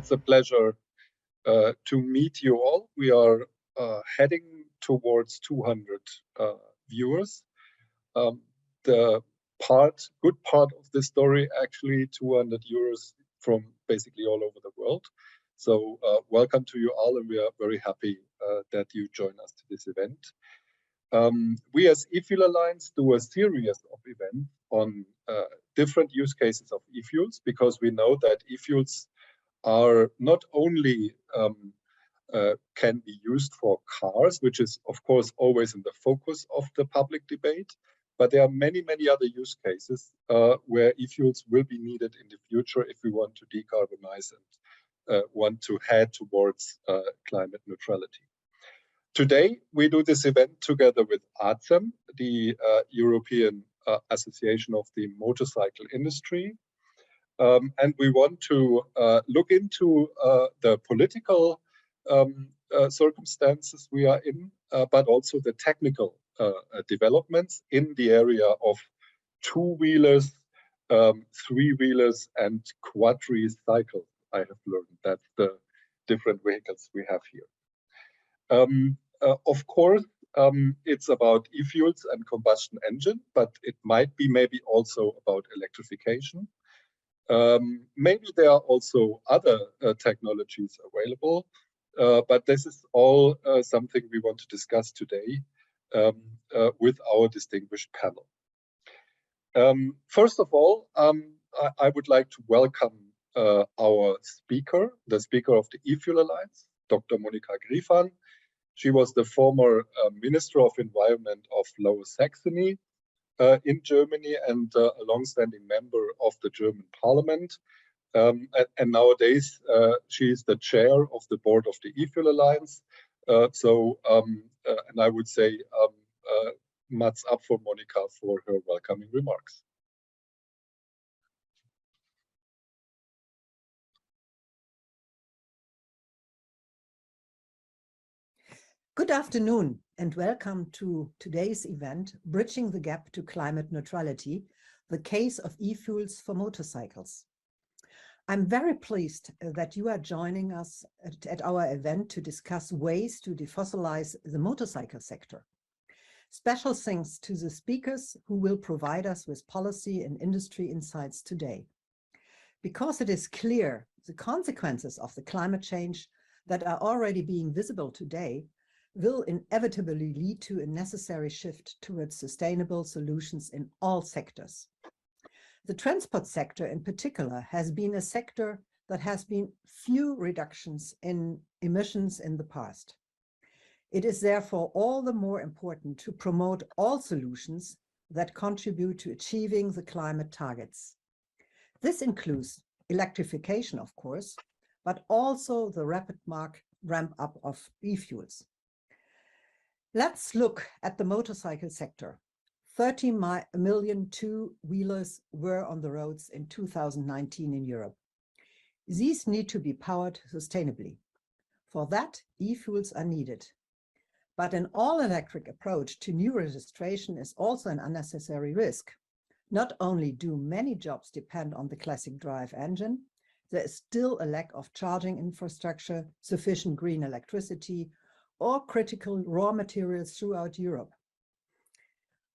It's a pleasure to meet you all. We are heading towards 200 viewers. The good part of this story, actually 200 viewers from basically all over the world. So welcome to you all, and we are very happy that you join us to this event. We as eFuel Alliance do a series of events on different use cases of eFuels, because we know that eFuels are not only can be used for cars, which is of course always in the focus of the public debate, but there are many, many other use cases where eFuels will be needed in the future if we want to decarbonize and want to head towards climate neutrality. Today, we do this event together with ACEM, the European Association of the Motorcycle Industry. And we want to look into the political circumstances we are in, but also the technical developments in the area of two-wheelers, three-wheelers, and quadricycles. I have learned that's the different vehicles we have here. Of course, it's about eFuels and combustion engine, but it might be maybe also about electrification. Maybe there are also other technologies available, but this is all something we want to discuss today with our distinguished panel. First of all, I would like to welcome our speaker, the speaker of the eFuel Alliance, Dr. Monika Griefahn. She was the former Minister of Environment of Lower Saxony in Germany and a long-standing member of the German Parliament. And nowadays, she is the chair of the board of the eFuel Alliance. And I would say much up for Monika for her welcoming remarks. Good afternoon and welcome to today's event, Bridging the Gap to Climate Neutrality, the case of eFuels for motorcycles. I'm very pleased that you are joining us at our event to discuss ways to defossilize the motorcycle sector. Special thanks to the speakers who will provide us with policy and industry insights today. Because it is clear the consequences of the climate change that are already being visible today will inevitably lead to a necessary shift towards sustainable solutions in all sectors. The transport sector in particular has been a sector that has been few reductions in emissions in the past. It is therefore all the more important to promote all solutions that contribute to achieving the climate targets. This includes electrification, of course, but also the rapid ramp up of eFuels. Let's look at the motorcycle sector. 30 million two-wheelers were on the roads in 2019 in Europe. These need to be powered sustainably. For that, eFuels are needed. But an all-electric approach to new registration is also an unnecessary risk. Not only do many jobs depend on the classic drive engine, there is still a lack of charging infrastructure, sufficient green electricity, or critical raw materials throughout Europe.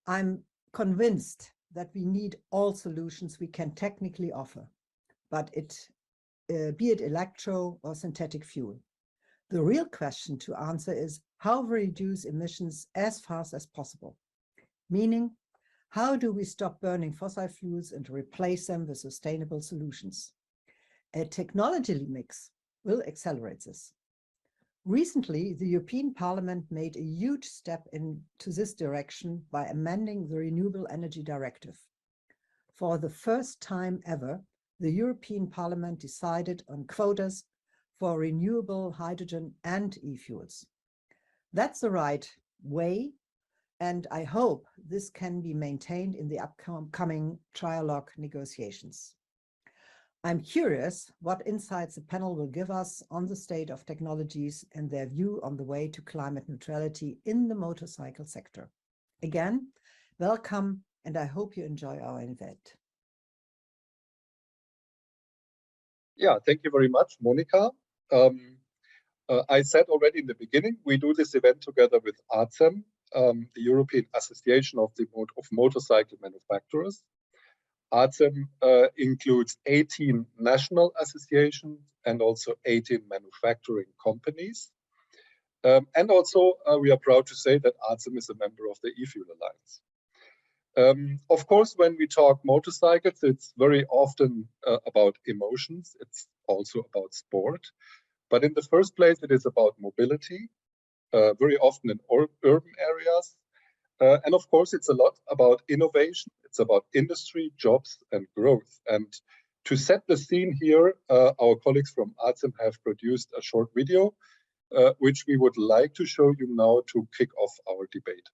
I'm convinced that we need all solutions we can technically offer, but be it electro or synthetic fuel. The real question to answer is how we reduce emissions as fast as possible. Meaning, how do we stop burning fossil fuels and replace them with sustainable solutions? A technology mix will accelerate this. Recently, the European Parliament made a huge step into this direction by amending the Renewable Energy Directive. For the first time ever, the European Parliament decided on quotas for renewable hydrogen and eFuels. That's the right way, and I hope this can be maintained in the upcoming trialogue negotiations. I'm curious what insights the panel will give us on the state of technologies and their view on the way to climate neutrality in the motorcycle sector. Again, welcome, and I hope you enjoy our event. Yeah, thank you very much, Monica. I said already in the beginning, we do this event together with ACEM, the European Association of Motorcycle Manufacturers. ACEM includes 18 national associations and also 18 manufacturing companies. And also, we are proud to say that ACEM is a member of the eFuel Alliance. Of course, when we talk motorcycles, it's very often about emotions. It's also about sport. But in the first place, it is about mobility, very often in urban areas. And of course, it's a lot about innovation. It's about industry, jobs, and growth. And to set the scene here, our colleagues from ACEM have produced a short video, which we would like to show you now to kick off our debate.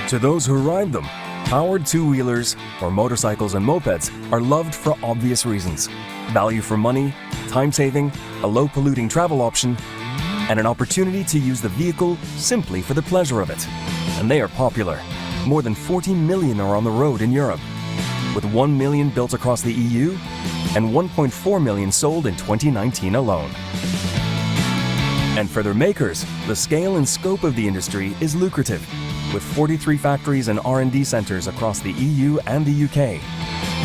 To those who ride them, powered two-wheelers, or motorcycles and mopeds, are loved for obvious reasons. Value for money, time saving, a low-polluting travel option, and an opportunity to use the vehicle simply for the pleasure of it. And they are popular. More than 40 million are on the road in Europe, with 1 million built across the EU and 1.4 million sold in 2019 alone. And for their makers, the scale and scope of the industry is lucrative, with 43 factories and R&D centres across the EU and the UK,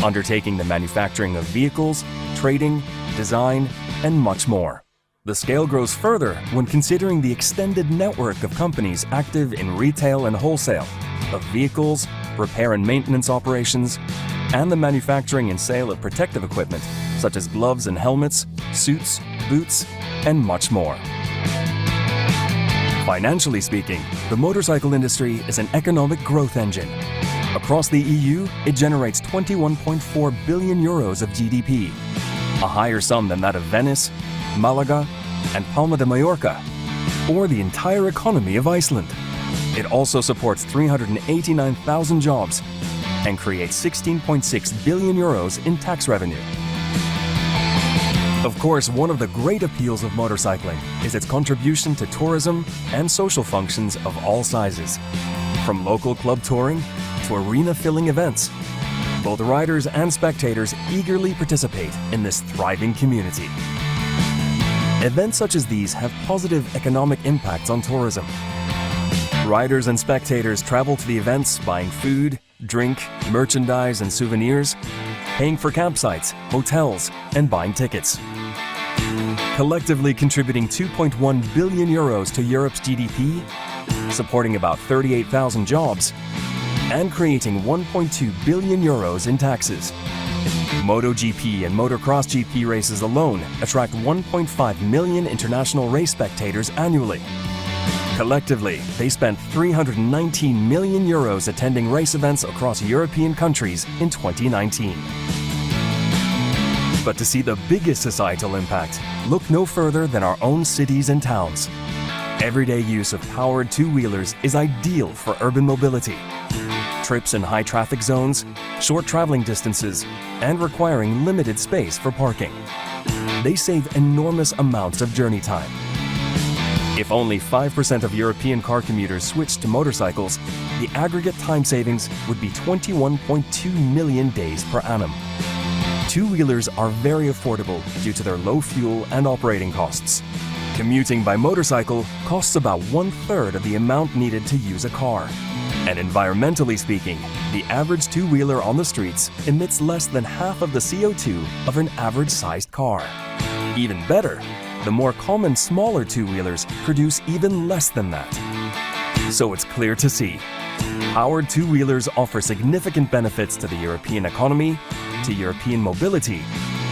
undertaking the manufacturing of vehicles, trading, design, and much more. The scale grows further when considering the extended network of companies active in retail and wholesale, of vehicles, repair and maintenance operations, and the manufacturing and sale of protective equipment, such as gloves and helmets, suits, boots, and much more. Financially speaking, the motorcycle industry is an economic growth engine. Across the EU, it generates 21.4 billion euros of GDP, a higher sum than that of Venice, Malaga, and Palma de Mallorca, or the entire economy of Iceland. It also supports 389,000 jobs and creates 16.6 billion euros in tax revenue. Of course, one of the great appeals of motorcycling is its contribution to tourism and social functions of all sizes. From local club touring to arena-filling events, both riders and spectators eagerly participate in this thriving community. Events such as these have positive economic impacts on tourism. Riders and spectators travel to the events buying food, drink, merchandise and souvenirs, paying for campsites, hotels, and buying tickets. Collectively contributing 2.1 billion euros to Europe's GDP, supporting about 38,000 jobs, and creating 1.2 billion euros in taxes. MotoGP and Motocross GP races alone attract 1.5 million international race spectators annually. Collectively, they spent 319 million euros attending race events across European countries in 2019. But to see the biggest societal impact, look no further than our own cities and towns. Everyday use of powered two-wheelers is ideal for urban mobility. Trips in high traffic zones, short traveling distances, and requiring limited space for parking. They save enormous amounts of journey time. If only 5% of European car commuters switched to motorcycles, the aggregate time savings would be 21.2 million days per annum. Two-wheelers are very affordable due to their low fuel and operating costs. Commuting by motorcycle costs about 1/3 of the amount needed to use a car. And environmentally speaking, the average two-wheeler on the streets emits less than half of the CO2 of an average-sized car. Even better, the more common smaller two-wheelers produce even less than that. So it's clear to see, powered two-wheelers offer significant benefits to the European economy, to European mobility,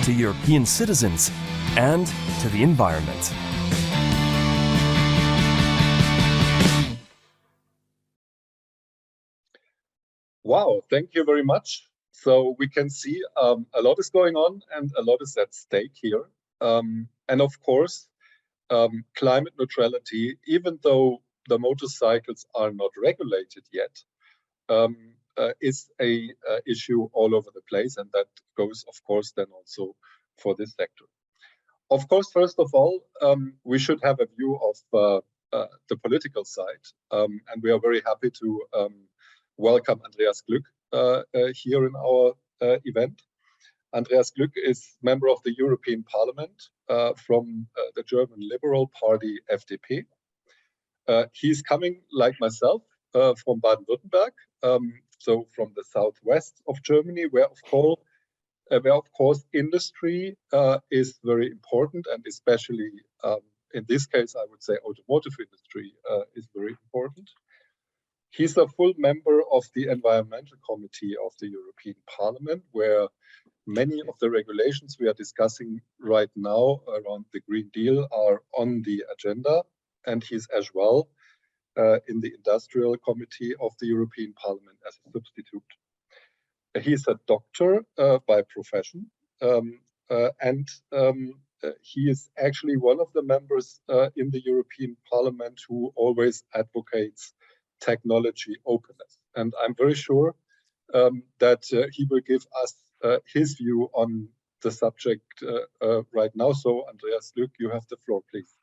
to European citizens, and to the environment. Wow, thank you very much. So we can see a lot is going on and a lot is at stake here. And of course, climate neutrality, even though the motorcycles are not regulated yet, is a issue all over the place, and that goes, of course, then also for this sector. Of course, first of all, we should have a view of the political side, and we are very happy to welcome Andreas Glück here in our event. Andreas Glück is member of the European Parliament from the German Liberal Party, FDP. He's coming, like myself, from Baden-Württemberg, so from the southwest of Germany, where of course industry is very important, and especially in this case, I would say automotive industry is very important. He's a full member of the Environmental Committee of the European Parliament, where many of the regulations we are discussing right now around the Green Deal are on the agenda, and he's as well in the Industrial Committee of the European Parliament as a substitute. He's a doctor by profession, and he is actually one of the members in the European Parliament who always advocates technology openness. And I'm very sure that he will give us his view on the subject right now. So, Andreas Glück, you have the floor, please.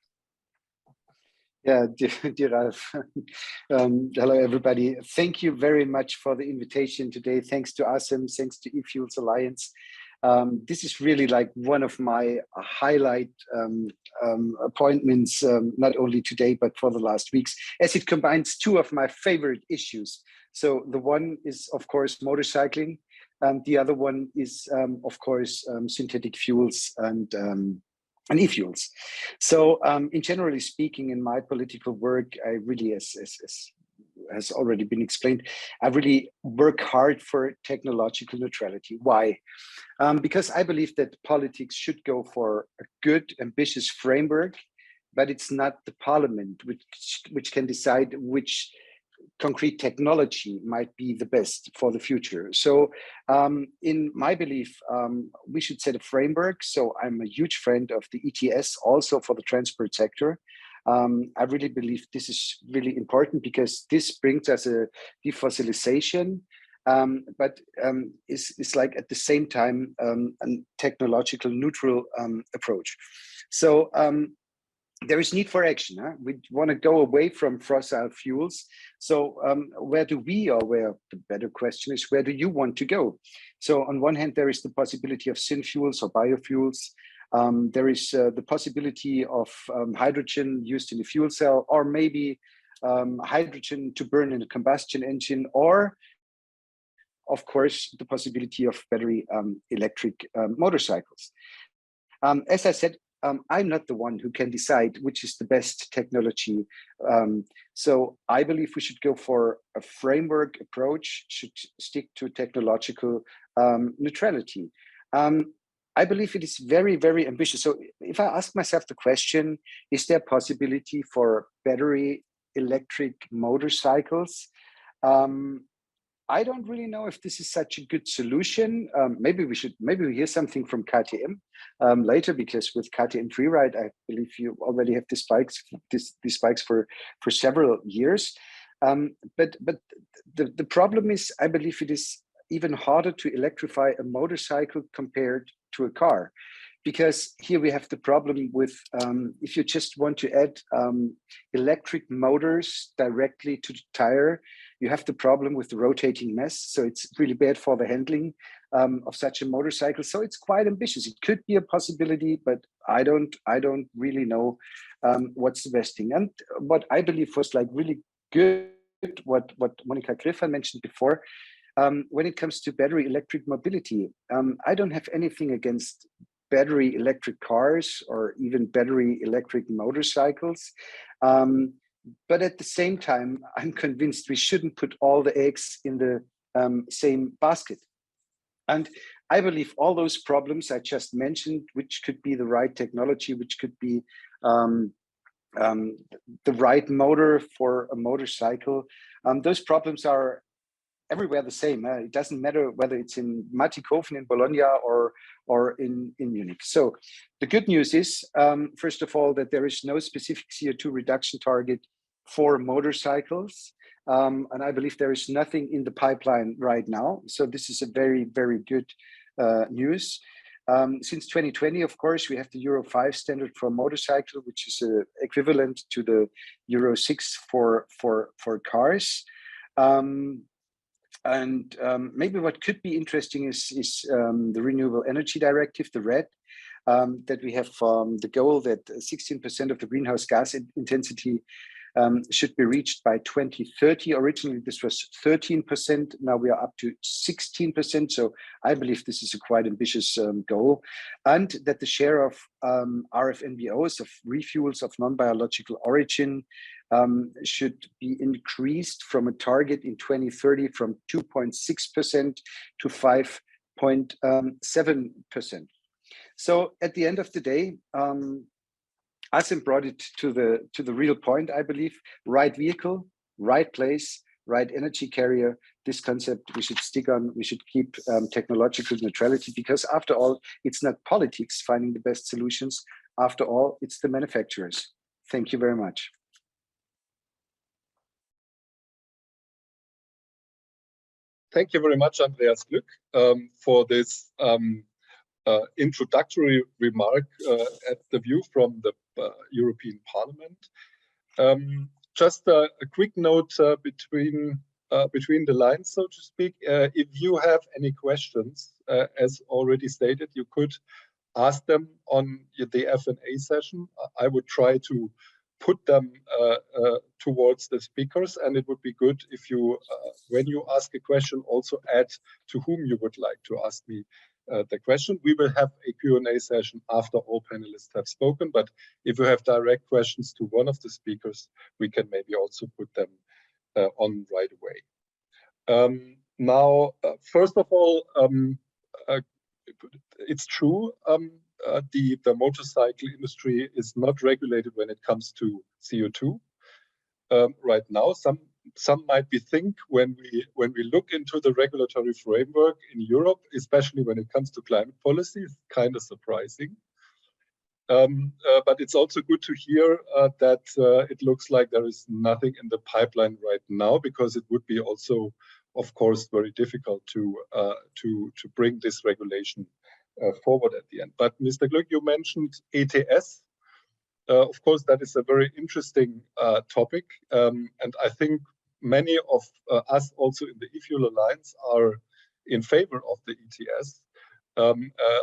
Yeah, dear Ralph. Hello, everybody. Thank you very much for the invitation today. Thanks to ASEM, thanks to eFuels Alliance. This is really like one of my highlight appointments, not only today, but for the last weeks, as it combines two of my favorite issues. So the one is, of course, motorcycling, and the other one is, of course, synthetic fuels and eFuels. So in generally speaking, in my political work, I really, as has already been explained, I really work hard for technological neutrality. Why? Because I believe that politics should go for a good, ambitious framework, but it's not the parliament which can decide which concrete technology might be the best for the future. So in my belief, we should set a framework. So I'm a huge friend of the ETS also for the transport sector. I really believe this is really important because this brings us a defossilization, but is like at the same time a technological neutral approach. So there is need for action. Huh? We want to go away from fossil fuels. So where do we, or where the better question is, where do you want to go? So on one hand, there is the possibility of synfuels or biofuels. There is the possibility of hydrogen used in a fuel cell, or maybe hydrogen to burn in a combustion engine, or of course, the possibility of battery electric motorcycles. As I said, I'm not the one who can decide which is the best technology. So I believe we should go for a framework approach, should stick to technological neutrality. I believe it is very, very ambitious. So if I ask myself the question, is there possibility for battery electric motorcycles? I don't really know if this is such a good solution. Maybe we hear something from KTM later, because with KTM Freeride, I believe you already have these bikes for several years. But the problem is, I believe it is even harder to electrify a motorcycle compared to a car, because here we have the problem with if you just want to add electric motors directly to the tire, you have the problem with the rotating mass. So it's really bad for the handling of such a motorcycle. So it's quite ambitious. It could be a possibility, but I don't really know what's the best thing. And what I believe was like really good, what Monika Griffer mentioned before, when it comes to battery electric mobility, I don't have anything against battery electric cars or even battery electric motorcycles. But at the same time, I'm convinced we shouldn't put all the eggs in the same basket. And I believe all those problems I just mentioned, which could be the right technology, which could be the right motor for a motorcycle, those problems are everywhere the same. It doesn't matter whether it's in Mattighofen in Bologna or in Munich. So the good news is, first of all, that there is no specific CO2 reduction target for motorcycles. And I believe there is nothing in the pipeline right now. So this is a very, very good news. Since 2020, of course, we have the Euro 5 standard for motorcycle, which is equivalent to the Euro 6 for cars. And maybe what could be interesting is the Renewable Energy Directive, the RED, that we have the goal that 16% of the greenhouse gas intensity should be reached by 2030. Originally, this was 13%. Now we are up to 16%. So I believe this is a quite ambitious goal. And that the share of RFNBOs, of refuels of non-biological origin, should be increased from a target in 2030 from 2.6% to 5.7%. So at the end of the day, Asim brought it to the real point, I believe. Right vehicle, right place, right energy carrier. This concept we should stick on. We should keep technological neutrality, because after all, it's not politics finding the best solutions. After all, it's the manufacturers. Thank you very much. Thank you very much, Andreas Glück, for this introductory remark at the view from the European Parliament. Just a quick note between the lines, so to speak. If you have any questions, as already stated, you could ask them on the F&A session. I would try to put them towards the speakers, and it would be good if you, when you ask a question, also add to whom you would like to ask me the question. We will have a Q&A session after all panelists have spoken, but if you have direct questions to one of the speakers, we can maybe also put them on right away. Now, first of all, it's true, the motorcycle industry is not regulated when it comes to CO2. Right now, some might be think when we look into the regulatory framework in Europe, especially when it comes to climate policy, it's kind of surprising. But it's also good to hear that it looks like there is nothing in the pipeline right now, because it would be also, of course, very difficult to bring this regulation forward at the end. But Mr. Glück, you mentioned ETS. Of course, that is a very interesting topic, and I think many of us also in the eFuel Alliance are in favor of the ETS,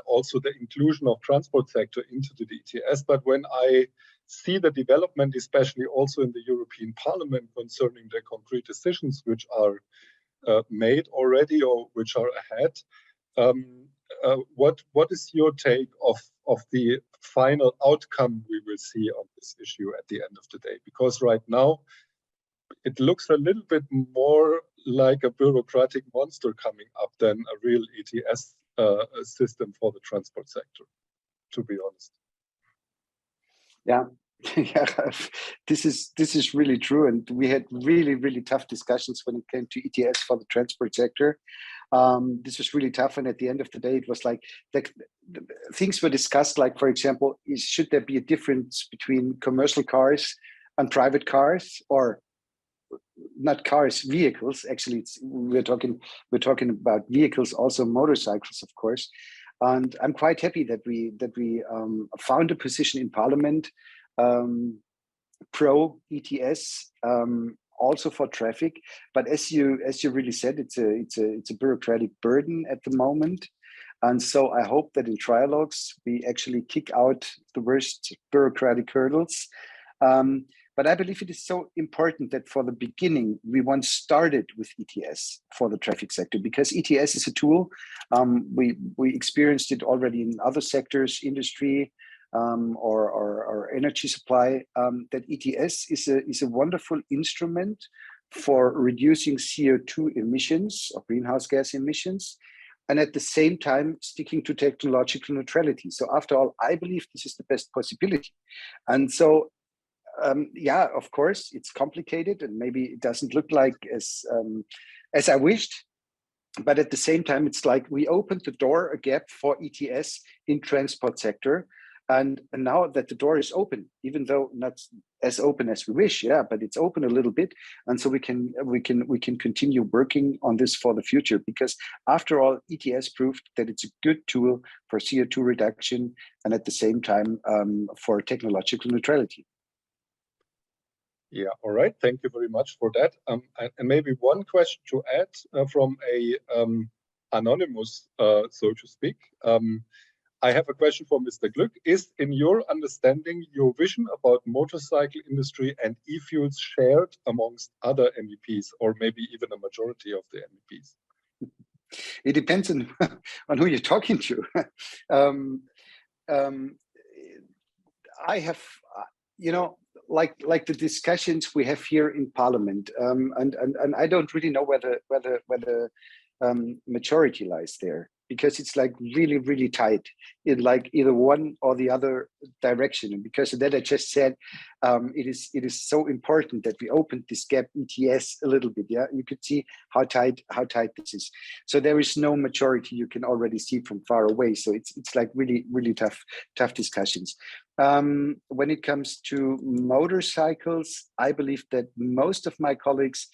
also the inclusion of transport sector into the ETS. But when I see the development, especially also in the European Parliament, concerning the concrete decisions which are made already or which are ahead, what is your take of the final outcome we will see on this issue at the end of the day? Because right now it looks a little bit more like a bureaucratic monster coming up than a real ETS system for the transport sector, to be honest. Yeah. Yeah, this is really true, and we had really tough discussions when it came to ETS for the transport sector. This was really tough, and at the end of the day, it was like things were discussed. Like, for example, should there be a difference between commercial cars and private cars, or not cars, vehicles? Actually, we're talking about vehicles, also motorcycles, of course. And I'm quite happy that we found a position in Parliament. Pro ETS, also for traffic, but as you really said, it's a bureaucratic burden at the moment, and so I hope that in trialogues we actually kick out the worst bureaucratic hurdles. But I believe it is so important that for the beginning we once started with ETS for the traffic sector, because ETS is a tool. We experienced it already in other sectors, industry. Or energy supply, that ETS is a wonderful instrument for reducing CO2 emissions or greenhouse gas emissions, and at the same time sticking to technological neutrality. So after all, I believe this is the best possibility. And so, yeah, of course, it's complicated and maybe it doesn't look like as I wished. But at the same time, it's like we opened the door, a gap for ETS in transport sector. And now that the door is open, even though not as open as we wish, yeah, but it's open a little bit, and so we can continue working on this for the future, because after all, ETS proved that it's a good tool for CO2 reduction and at the same time for technological neutrality. Yeah, all right. Thank you very much for that. And maybe one question to add from a anonymous, so to speak. I have a question for Mr. Glück. Is, in your understanding, your vision about motorcycle industry and e-fuels shared amongst other MEPs, or maybe even a majority of the MEPs? It depends on, on who you're talking to. I have, you know, like the discussions we have here in Parliament, and I don't really know whether maturity lies there, because it's like really tight in like either one or the other direction. And because of that, I just said it is so important that we opened this gap ETS a little bit. Yeah, you could see how tight this is. So there is no maturity you can already see from far away. So it's like really tough discussions. When it comes to motorcycles, I believe that most of my colleagues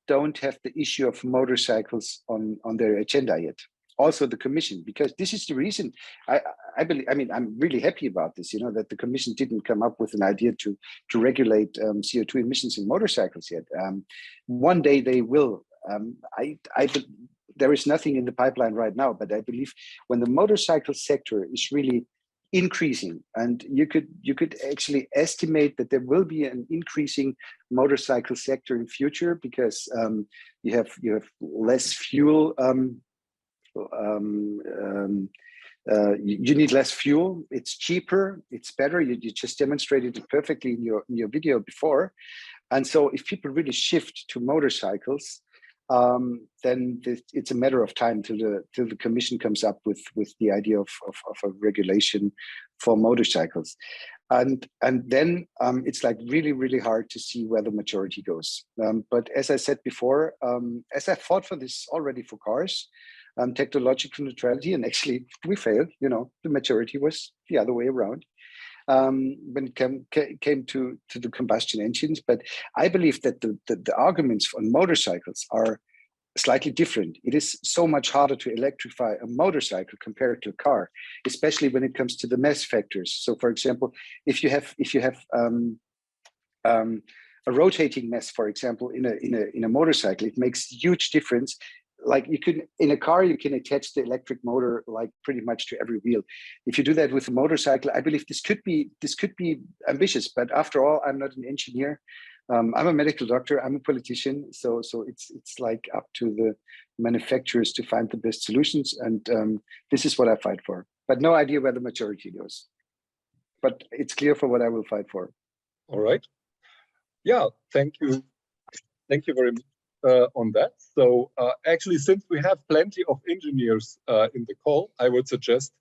don't have the issue of motorcycles on their agenda yet. Also the Commission, because this is the reason I believe, I mean, I'm really happy about this, you know, that the Commission didn't come up with an idea to regulate CO2 emissions in motorcycles yet. One day they will. There is nothing in the pipeline right now, but I believe when the motorcycle sector is really increasing, and you could actually estimate that there will be an increasing motorcycle sector in future, because you have less fuel. You need less fuel. It's cheaper. It's better. You just demonstrated it perfectly in your video before. And so, if people really shift to motorcycles, then it's a matter of time till the Commission comes up with the idea of a regulation for motorcycles, and then it's like really hard to see where the majority goes. But as I said before, as I fought for this already for cars, technological neutrality, and actually we failed. You know, the majority was the other way around when it came to the combustion engines. But I believe that the arguments on motorcycles are slightly different. It is so much harder to electrify a motorcycle compared to a car, especially when it comes to the mass factors. So, for example, if you have a rotating mass, for example, in a motorcycle, it makes huge difference. Like you can, in a car, you can attach the electric motor like pretty much to every wheel. If you do that with a motorcycle, I believe this could be ambitious. But after all, I'm not an engineer. I'm a medical doctor. I'm a politician. So it's like up to the manufacturers to find the best solutions. And this is what I fight for. But no idea where the majority goes. But it's clear for what I will fight for. All right. Yeah. Thank you. Thank you very much. On that. So actually, since we have plenty of engineers in the call, I would suggest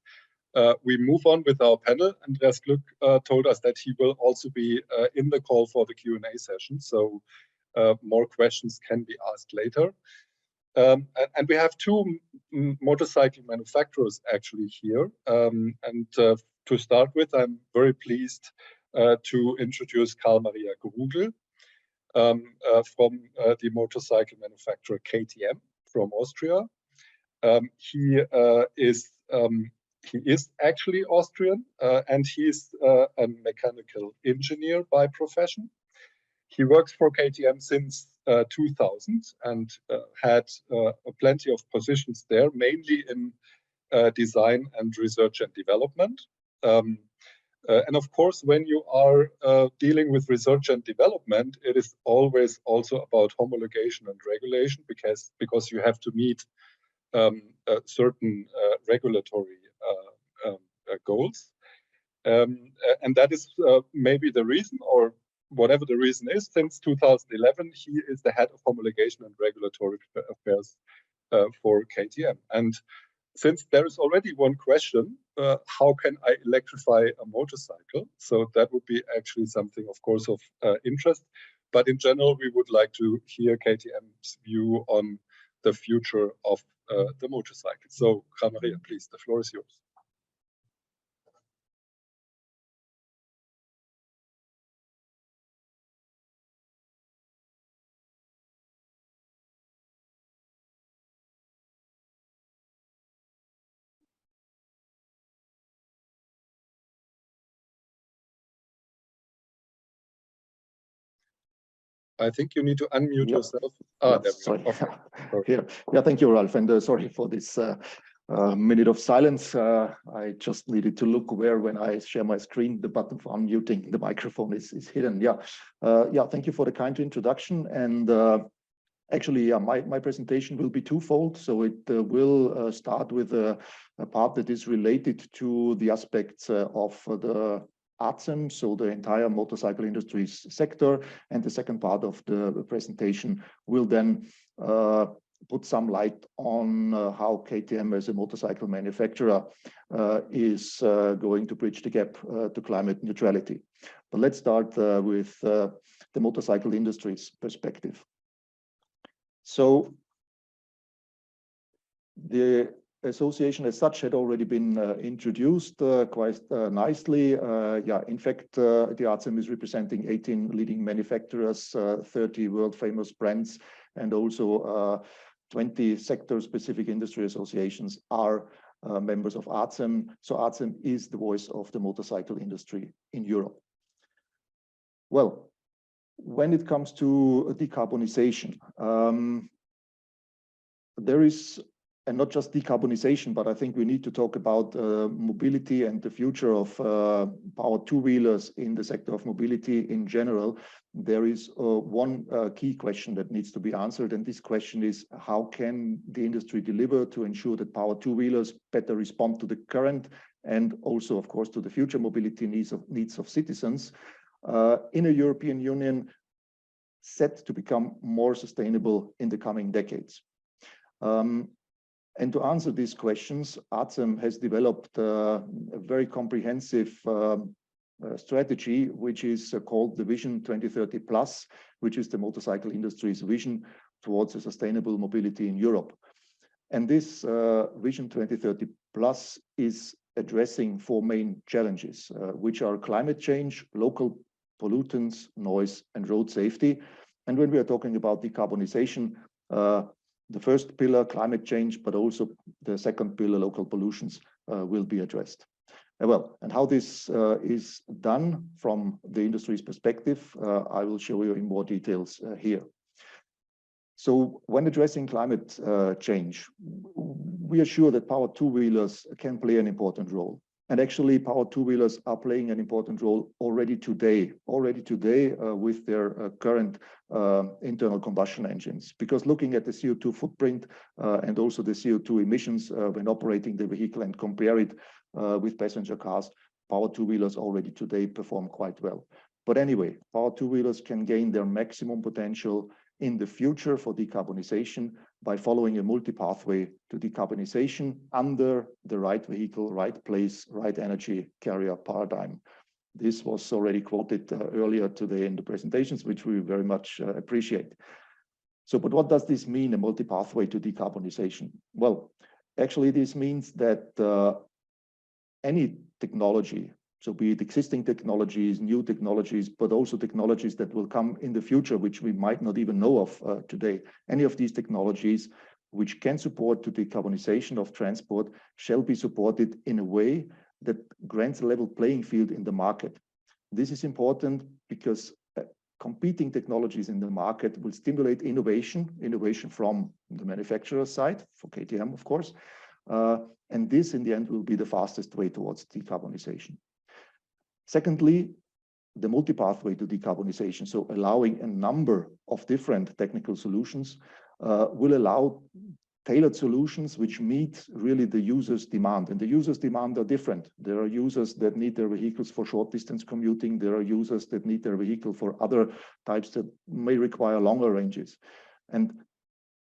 we move on with our panel. Andreas Glück told us that he will also be in the call for the Q&A session. So more questions can be asked later. And we have two motorcycle manufacturers actually here. To start with, I'm very pleased to introduce Karl Maria Grugel, from the motorcycle manufacturer KTM from Austria. He is actually Austrian, and he's a mechanical engineer by profession. He works for KTM since 2000 and had plenty of positions there, mainly in design and research and development. And of course, when you are dealing with research and development, it is always also about homologation and regulation, because you have to meet certain regulatory goals. And that is maybe the reason, or whatever the reason is, since 2011, he is the head of homologation and regulatory affairs for KTM. And since there is already one question, how can I electrify a motorcycle? So that would be actually something, of course, of interest. But in general, we would like to hear KTM's view on the future of the motorcycle. So, Maria, please, the floor is yours. I think you need to unmute Yeah. yourself. Yeah, There we sorry. go. Okay. Here. Yeah, thank you, Ralph, and sorry for this minute of silence. I just needed to look where, when I share my screen, the button for unmuting the microphone is hidden. Yeah, yeah. Thank you for the kind introduction. And actually, yeah, my presentation will be twofold. So it will start with a part that is related to the aspects of the ATSEM, so the entire motorcycle industry's sector. And the second part of the presentation will then put some light on how KTM as a motorcycle manufacturer is going to bridge the gap to climate neutrality. But let's start with the motorcycle industry's perspective. So the association as such had already been introduced quite nicely. Yeah, in fact, the ATSEM is representing 18 leading manufacturers, 30 world famous brands, and also 20 sector-specific industry associations are members of ATSEM. So ATSEM is the voice of the motorcycle industry in Europe. Well, when it comes to decarbonization, there is, and not just decarbonization, but I think we need to talk about mobility and the future of powered two-wheelers in the sector of mobility in general. There is one key question that needs to be answered, and this question is, how can the industry deliver to ensure that powered two-wheelers better respond to the current and also, of course, to the future mobility needs of citizens in a European Union set to become more sustainable in the coming decades. And to answer these questions, ATSEM has developed a very comprehensive strategy, which is called the Vision 2030 Plus, which is the motorcycle industry's vision towards a sustainable mobility in Europe. And this Vision 2030 Plus is addressing four main challenges, which are climate change, local pollutants, noise, and road safety. And when we are talking about decarbonization, the first pillar, climate change, but also the second pillar, local pollutions, will be addressed. Well, and how this is done from the industry's perspective, I will show you in more details here. So when addressing climate change, we are sure that powered two-wheelers can play an important role. And actually, powered two-wheelers are playing an important role already today with their current internal combustion engines. Because looking at the CO2 footprint and also the CO2 emissions when operating the vehicle and compare it with passenger cars, powered two-wheelers already today perform quite well. But anyway, powered two-wheelers can gain their maximum potential in the future for decarbonization by following a multi-pathway to decarbonization under the right vehicle, right place, right energy carrier paradigm. This was already quoted earlier today in the presentations, which we very much appreciate. So, but what does this mean, a multi-pathway to decarbonization? Well, actually, this means that any technology, so be it existing technologies, new technologies, but also technologies that will come in the future, which we might not even know of today. Any of these technologies which can support the decarbonization of transport shall be supported in a way that grants a level playing field in the market. This is important because competing technologies in the market will stimulate innovation from the manufacturer side, for KTM, of course, and this in the end will be the fastest way towards decarbonization. Secondly, the multi-pathway to decarbonization, so allowing a number of different technical solutions, will allow tailored solutions which meet really the user's demand. And the user's demand are different. There are users that need their vehicles for short distance commuting. There are users that need their vehicle for other types that may require longer ranges. And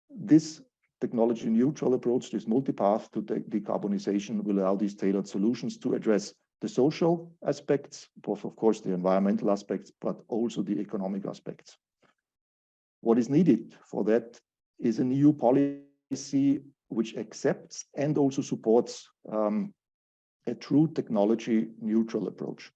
this technology neutral approach, this multi-path to decarbonization, will allow these tailored solutions to address the social aspects, both of course the environmental aspects, but also the economic aspects. What is needed for that is a new policy which accepts and also supports a true technology neutral approach.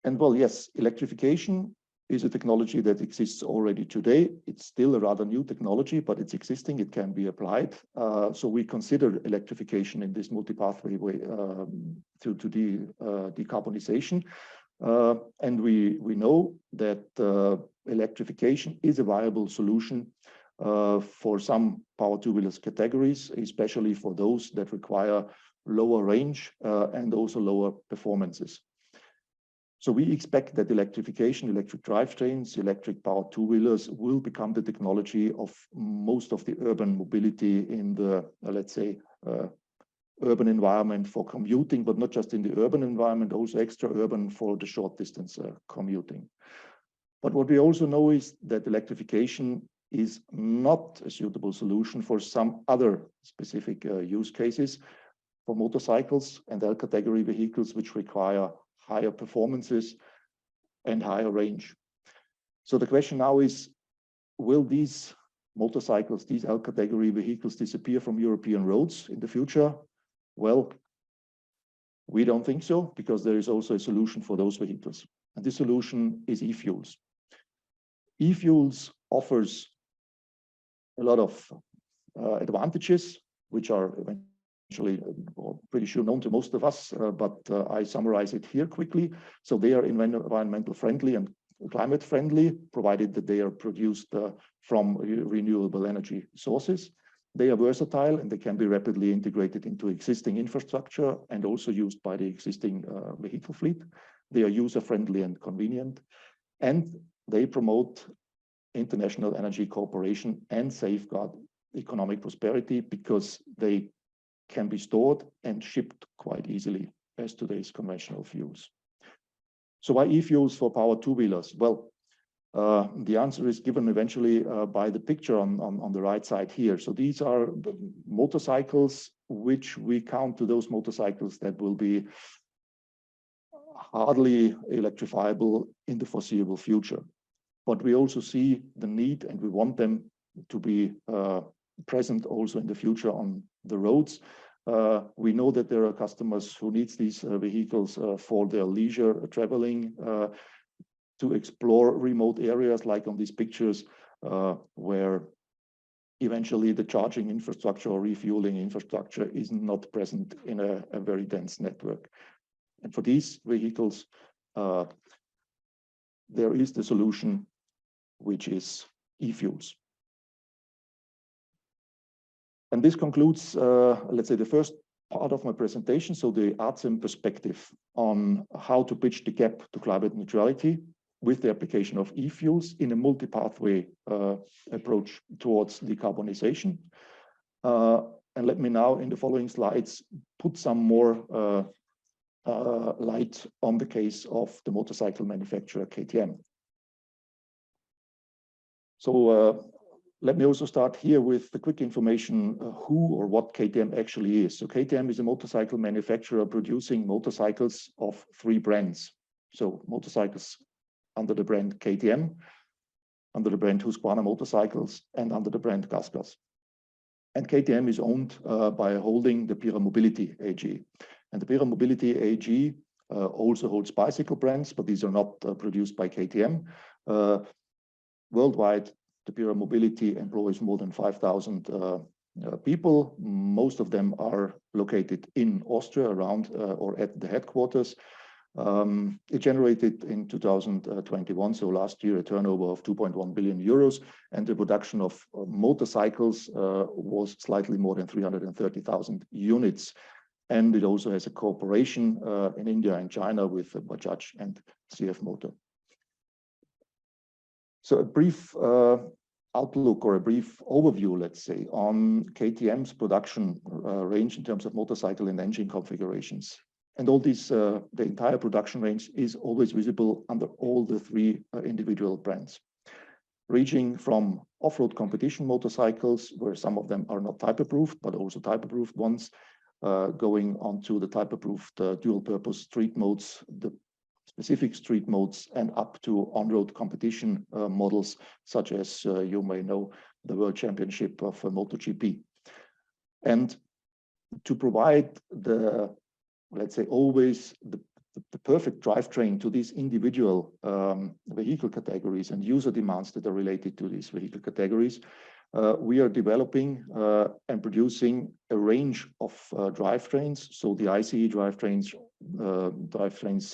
And well, yes, electrification is a technology that exists already today. It's still a rather new technology, but it's existing, it can be applied. So we consider electrification in this multi-pathway way to decarbonization. And we know that electrification is a viable solution for some power two-wheelers categories, especially for those that require lower range and also lower performances. So we expect that electrification, electric drivetrains, electric power two-wheelers will become the technology of most of the urban mobility in the, let's say, urban environment for commuting, but not just in the urban environment, also extra urban for the short distance commuting. But what we also know is that electrification is not a suitable solution for some other specific use cases, for motorcycles and L category vehicles, which require higher performances and higher range. So the question now is, will these motorcycles, these L category vehicles, disappear from European roads in the future? Well, we don't think so, because there is also a solution for those vehicles. And this solution is eFuels. eFuels offers a lot of advantages, which are eventually pretty sure known to most of us, but I summarize it here quickly. So they are environmental friendly and climate friendly, provided that they are produced from renewable energy sources. They are versatile and they can be rapidly integrated into existing infrastructure and also used by the existing vehicle fleet. They are user-friendly and convenient, and they promote international energy cooperation and safeguard economic prosperity because they can be stored and shipped quite easily as today's conventional fuels. So why eFuels for power two-wheelers? Well, the answer is given eventually by the picture on the right side here. So these are the motorcycles which we count to those motorcycles that will be hardly electrifiable in the foreseeable future. But we also see the need, and we want them to be present also in the future on the roads. We know that there are customers who need these vehicles for their leisure traveling, to explore remote areas like on these pictures, where eventually the charging infrastructure or refueling infrastructure is not present in a very dense network. And for these vehicles, there is the solution, which is eFuels. And this concludes, let's say, the first part of my presentation, so the ACEM perspective on how to bridge the gap to climate neutrality with the application of eFuels in a multi-pathway approach towards decarbonization. And let me now, in the following slides, put some more light on the case of the motorcycle manufacturer KTM. So let me also start here with the quick information who or what KTM actually is. So KTM is a motorcycle manufacturer producing motorcycles of 3 brands. So motorcycles under the brand KTM, under the brand Husqvarna Motorcycles, and under the brand GasGas. And KTM is owned by a holding, the Pira Mobility AG. And the Pira Mobility AG also holds bicycle brands, but these are not produced by KTM. Worldwide, the Pira Mobility employs more than 5,000 people. Most of them are located in Austria, around or at the headquarters. It generated in 2021, so last year, a turnover of 2.1 billion euros, and the production of motorcycles was slightly more than 330,000 units. And it also has a cooperation in India and China with Bajaj and CF Motor. So a brief outlook or a brief overview, let's say, on KTM's production range in terms of motorcycle and engine configurations. And all these, the entire production range is always visible under all the 3 individual brands, ranging from off-road competition motorcycles, where some of them are not type-approved, but also type-approved ones, going on to the type-approved dual-purpose street modes, the specific street modes, and up to on-road competition models, such as you may know, the World Championship of MotoGP. And to provide the, let's say, always the perfect drivetrain to these individual vehicle categories and user demands that are related to these vehicle categories, we are developing and producing a range of drivetrains. So the ICE drivetrains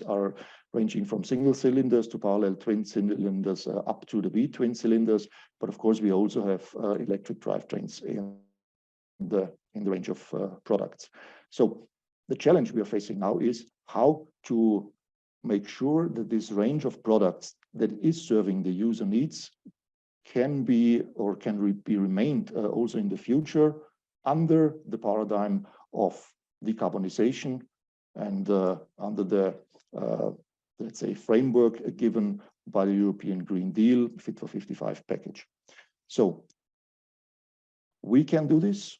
are ranging from single cylinders to parallel twin cylinders up to the V-twin cylinders. But of course, we also have electric drivetrains in the range of products. So the challenge we are facing now is how to make sure that this range of products that is serving the user needs can be or can be remained also in the future under the paradigm of decarbonization and under the let's say framework given by the European Green Deal Fit for 55 package. So we can do this,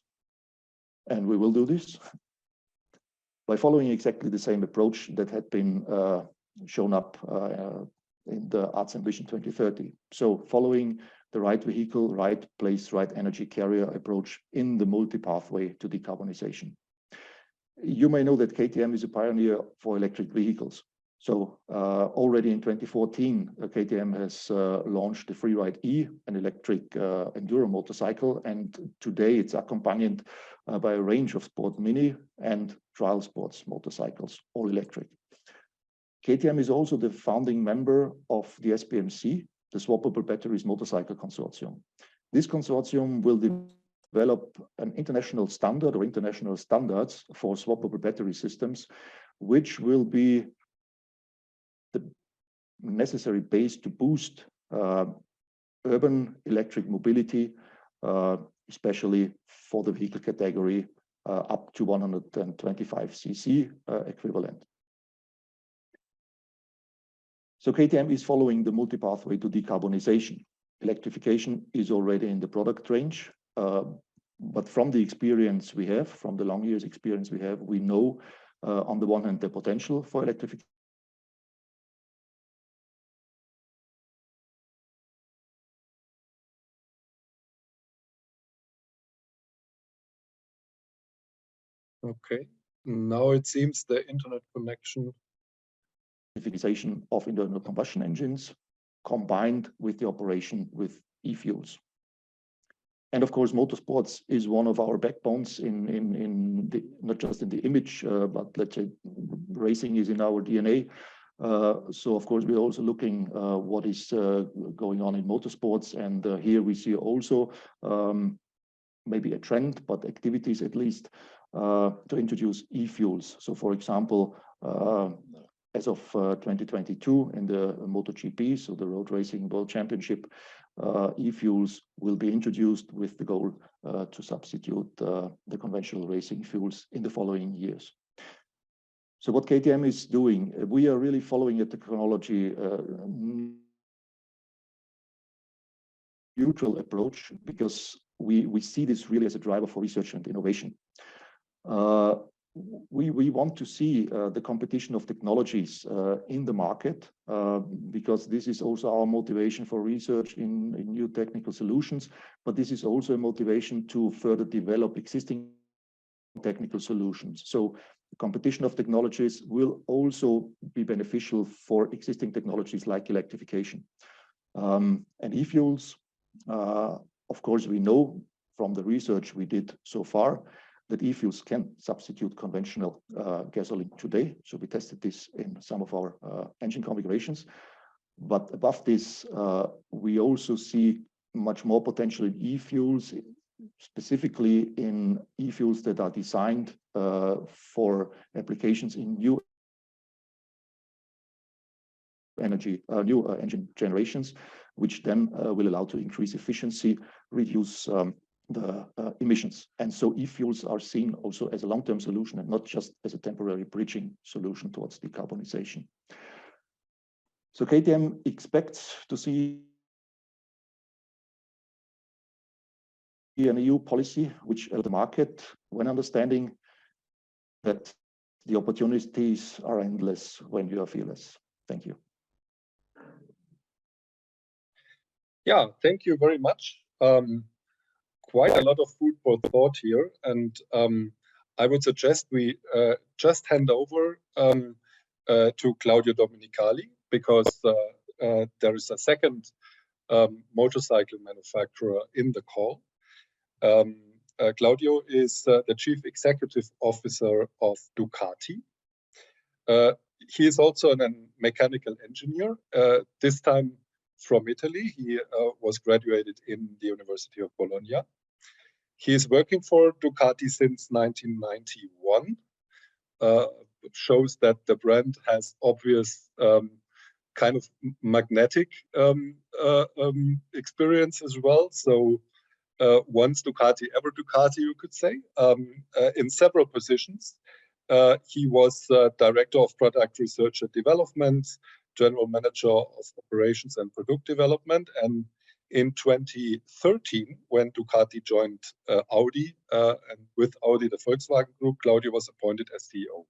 and we will do this by following exactly the same approach that had been shown up in the ARCEM Vision 2030. So following the right vehicle, right place, right energy carrier approach in the multi-pathway to decarbonization. You may know that KTM is a pioneer for electric vehicles. So already in 2014, KTM has launched the Freeride E, an electric enduro motorcycle, and today it's accompanied by a range of sport mini and trial sports motorcycles, all electric. KTM is also the founding member of the SBMC, the Swappable Batteries Motorcycle Consortium. This consortium will develop an international standard or international standards for swappable battery systems, which will be the necessary base to boost urban electric mobility, especially for the vehicle category up to 125 cc equivalent. So KTM is following the multi-pathway to decarbonization. Electrification is already in the product range, but from the experience we have, from the long years experience we have, we know on the one hand the potential for electrification. Okay, now it seems the internet connection. Of internal combustion engines combined with the operation with eFuels. And of course, motorsports is one of our backbones in the, not just in the image, but let's say racing is in our DNA. So of course, we're also looking what is going on in motorsports. And here we see also maybe a trend, but activities at least to introduce eFuels. So for example, as of 2022 in the MotoGP, so the Road Racing World Championship, eFuels will be introduced with the goal to substitute the conventional racing fuels in the following years. So what KTM is doing, we are really following a technology neutral approach because we see this really as a driver for research and innovation. We want to see the competition of technologies in the market because this is also our motivation for research in new technical solutions, but this is also a motivation to further develop existing technical solutions. So the competition of technologies will also be beneficial for existing technologies like electrification. And eFuels, of course, we know from the research we did so far that eFuels can substitute conventional gasoline today. So we tested this in some of our engine configurations. But above this, we also see much more potential in eFuels, specifically in eFuels that are designed for applications in new engine generations, which then will allow to increase efficiency, reduce the emissions. And so eFuels are seen also as a long-term solution and not just as a temporary bridging solution towards decarbonization. So KTM expects to see an EU policy which the market when understanding that the opportunities are endless when you are fearless. Thank you. Yeah, thank you very much. Quite a lot of food for thought here, and I would suggest we just hand over to Claudio Domenicali because there is a second motorcycle manufacturer in the call. Claudio is the Chief Executive Officer of Ducati. he is also a mechanical engineer, this time from Italy. He was graduated in the University of Bologna. He is working for Ducati since 1991. Shows that the brand has obvious kind of magnetic experience as well. So once Ducati, ever Ducati, you could say, in several positions. He was Director of Product Research and Development, General Manager of Operations and Product Development. And in 2013, when Ducati joined Audi, and with Audi, the Volkswagen Group, Claudio was appointed as CEO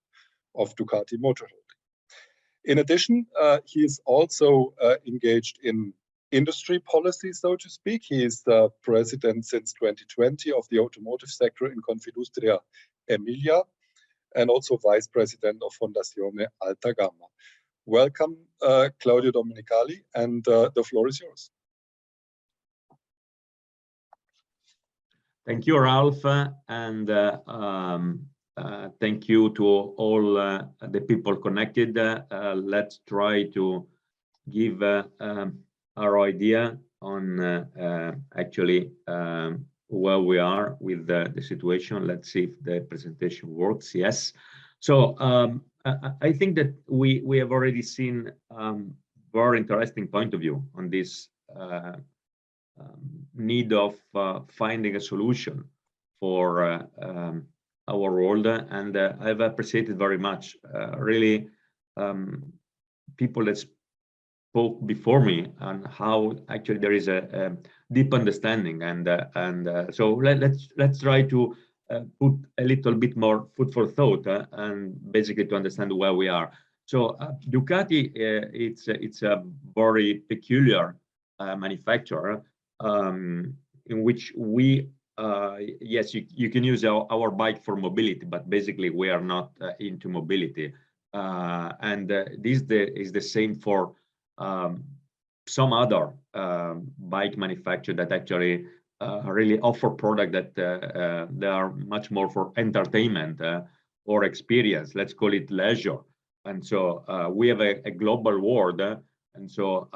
of Ducati Motor Holding. In addition, he is also engaged in industry policy, so to speak. He is the president since 2020 of the automotive sector in Confindustria Emilia, and also vice president of Fondazione Alta Gamma. Welcome, Claudio Domenicali, and the floor is yours. Thank you, Ralph, and thank you to all the people connected. Let's try to give our idea on actually where we are with the situation. Let's see if the presentation works. Yes. So I think that we have already seen very interesting point of view on this need of finding a solution for our world, and I've appreciated very much really people that spoke before me and how actually there is a deep understanding, and so let's try to put a little bit more food for thought and basically to understand where we are. So Ducati, it's a very peculiar manufacturer in which we yes, you can use our bike for mobility, but basically we are not into mobility, and this is the same for some other bike manufacturer that actually really offer product that they are much more for entertainment or experience, let's call it leisure. And so we have a global world, and so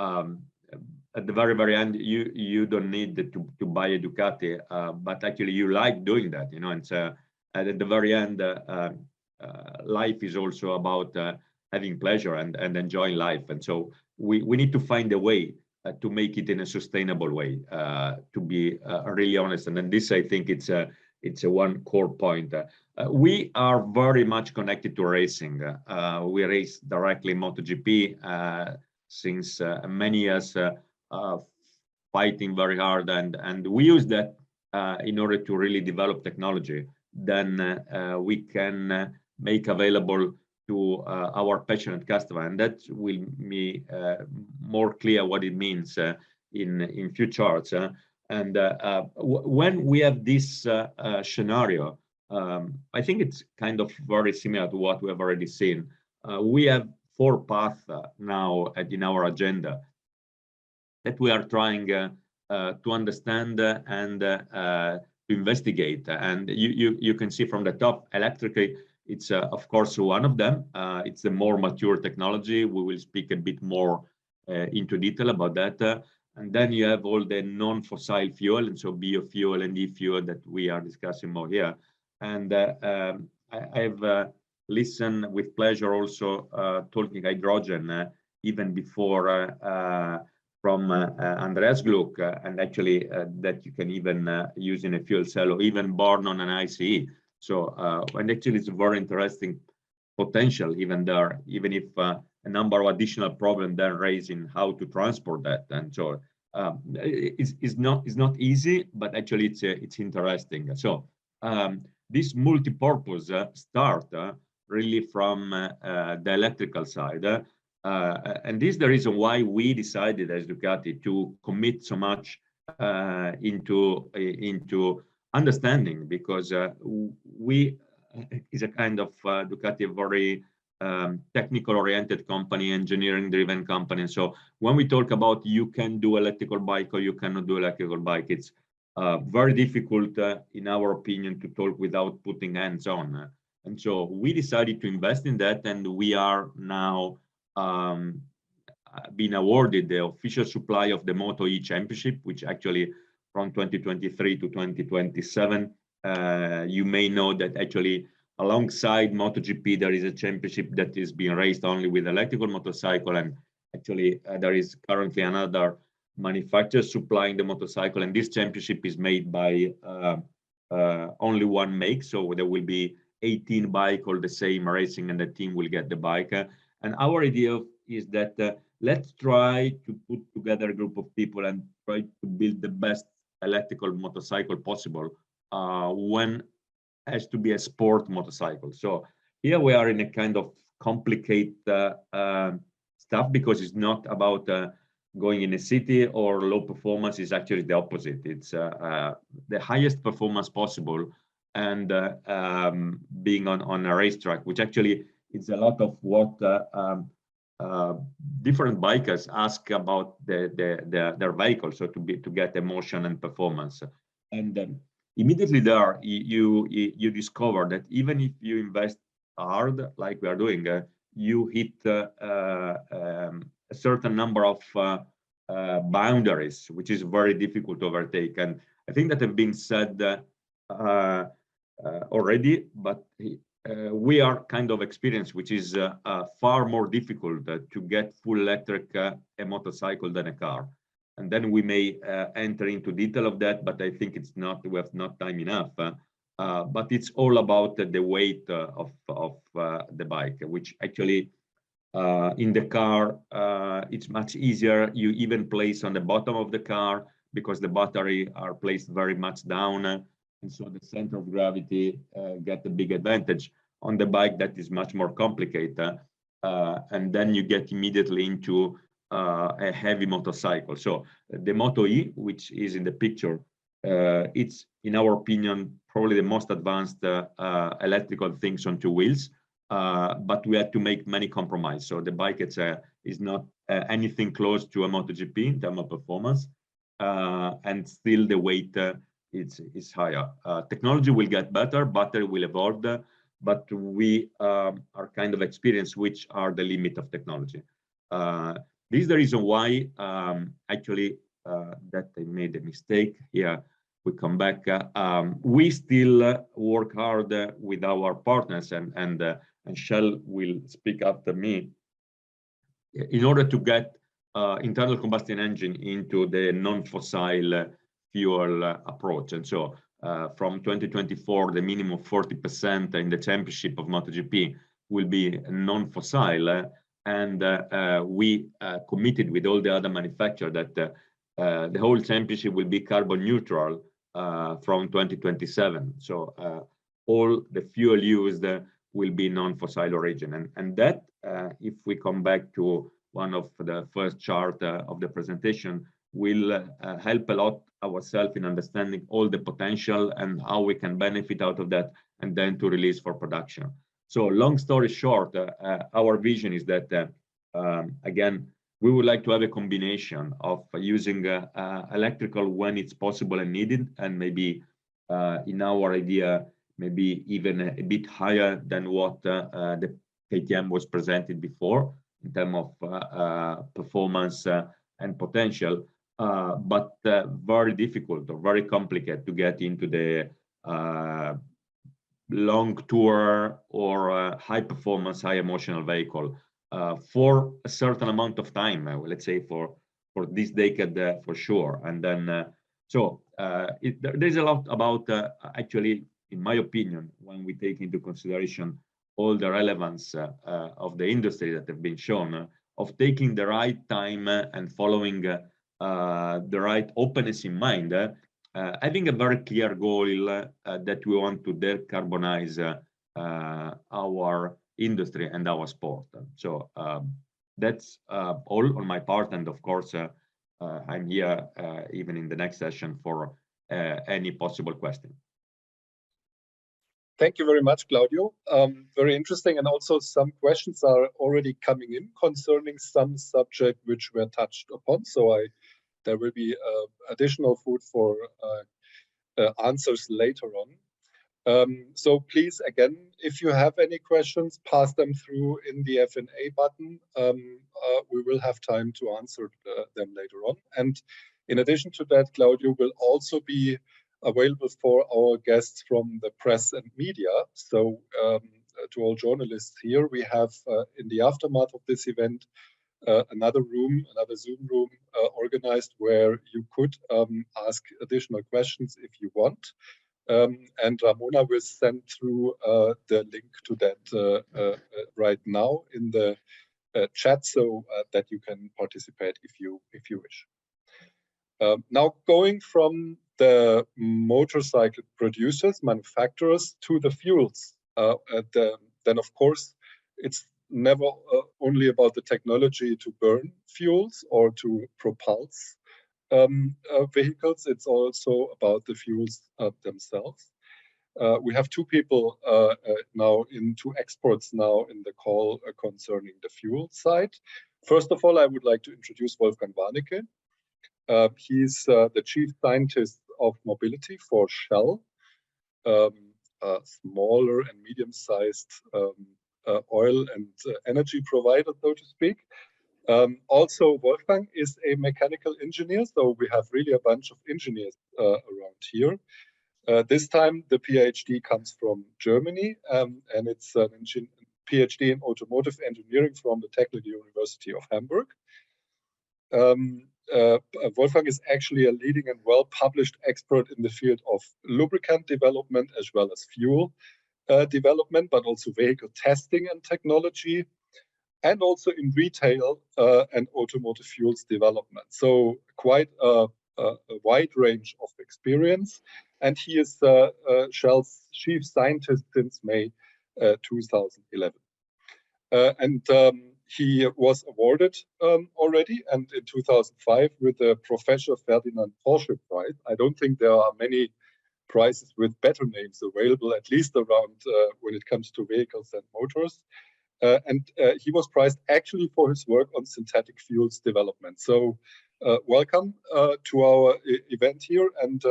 at the very end, you don't need to buy a Ducati, but actually you like doing that, you know. And so at the very end, life is also about having pleasure and enjoying life. And so we need to find a way to make it in a sustainable way, to be really honest. And then this, I think, it's a one core point. We are very much connected to racing. We race directly MotoGP since many years, fighting very hard, and we use that in order to really develop technology. Then we can make available to our passionate customer, and that will be more clear what it means in few charts. And when we have this scenario, I think it's kind of very similar to what we have already seen. We have 4 paths now in our agenda that we are trying to understand and to investigate. And you can see from the top, electrically, it's of course one of them. It's a more mature technology. We will speak a bit more into detail about that. And then you have all the non-fossil fuel, and so biofuel and e-fuel that we are discussing more here. And I've listened with pleasure also talking hydrogen even before from Andreas Gluck, and actually that you can even use in a fuel cell or even burn on an ICE. So and actually it's a very interesting potential even there, even if a number of additional problems then raised in how to transport that. And so it's not easy, but actually it's interesting. So this multi-purpose start really from the electrical side, and this is the reason why we decided as Ducati to commit so much into understanding, because we is a kind of Ducati, a very technical oriented company, engineering driven company. And so when we talk about you can do electrical bike or you cannot do electrical bike, it's very difficult in our opinion to talk without putting hands on. And so we decided to invest in that, and we are now been awarded the official supply of the Moto E Championship, which actually from 2023 to 2027, you may know that actually alongside MotoGP, there is a championship that is being raced only with electrical motorcycle, and actually there is currently another manufacturer supplying the motorcycle, and this championship is made by only one make, so there will be 18 bikes all the same racing, and the team will get the bike. And our idea is that let's try to put together a group of people and try to build the best electrical motorcycle possible when has to be a sport motorcycle. So here we are in a kind of complicated stuff, because it's not about going in a city or low performance. Is actually the opposite. It's the highest performance possible, and being on a racetrack, which actually is a lot of what different bikers ask about their vehicle, so to get emotion and performance. And immediately there you discover that even if you invest hard like we are doing, you hit a certain number of boundaries, which is very difficult to overtake. And I think that have been said already, but we are kind of experienced, which is far more difficult to get full electric a motorcycle than a car. And then we may enter into detail of that, but I think it's not, we have not time enough. But it's all about the weight of the bike, which actually in the car, it's much easier. You even place on the bottom of the car, because the battery are placed very much down. And so the center of gravity get a big advantage. On the bike, that is much more complicated. And then you get immediately into a heavy motorcycle. So the Moto E, which is in the picture, it's, in our opinion, probably the most advanced electrical things on two wheels. But we had to make many compromises. So the bike is not anything close to a MotoGP in terms of performance, and still the weight is higher. Technology will get better, battery will evolve, but we are kind of experienced which are the limit of technology. This is the reason why actually that I made a mistake here. We come back. We still work hard with our partners, and Shell will speak after me, in order to get internal combustion engine into the non-fossil fuel approach. And so from 2024, the minimum 40% in the championship of MotoGP will be non-fossil. And we committed with all the other manufacturers that the whole championship will be carbon neutral from 2027. So all the fuel used will be non-fossil origin. And that, if we come back to one of the first chart of the presentation, will help a lot ourselves in understanding all the potential and how we can benefit out of that, and then to release for production. So long story short, our vision is that, again, we would like to have a combination of using electrical when it's possible and needed, and maybe in our idea, maybe even a bit higher than what the KTM was presented before in terms of performance and potential, but very difficult or very complicated to get into the long tour or high performance, high emotional vehicle for a certain amount of time, let's say for this decade for sure. And then there's a lot about actually, in my opinion, when we take into consideration all the relevance of the industry that have been shown, of taking the right time and following the right openness in mind, having a very clear goal that we want to decarbonize our industry and our sport. So that's all on my part, and of course I'm here even in the next session for any possible question. Thank you very much, Claudio. Very interesting, and also some questions are already coming in concerning some subject which were touched upon. So there will be additional food for answers later on. So please, again, if you have any questions, pass them through in the F&A button. We will have time to answer them later on. And in addition to that, Claudio will also be available for our guests from the press and media. So to all journalists here, we have in the aftermath of this event, another Zoom room organized where you could ask additional questions if you want. And Ramona will send through the link to that right now in the chat, so that you can participate if you wish. Now, going from the motorcycle producers, manufacturers, to the fuels, then of course it's never only about the technology to burn fuels or to propulse vehicles. It's also about the fuels themselves. We have two people now, two experts now in the call concerning the fuel side. First of all, I would like to introduce Wolfgang Warnecke. He's the chief scientist of mobility for Shell, a smaller and medium-sized oil and energy provider, so to speak. Also, Wolfgang is a mechanical engineer, so we have really a bunch of engineers around here. This time, the PhD comes from Germany, and it's an PhD in automotive engineering from the Technical University of Hamburg. Wolfgang is actually a leading and well-published expert in the field of lubricant development as well as fuel development, but also vehicle testing and technology, and also in retail and automotive fuels development. So quite a wide range of experience. And he is Shell's chief scientist since May 2011. He was awarded already, and in 2005 with the Professor Ferdinand Porsche Prize. I don't think there are many prizes with better names available, at least around when it comes to vehicles and motors. He was prized actually for his work on synthetic fuels development. So welcome to our event here, and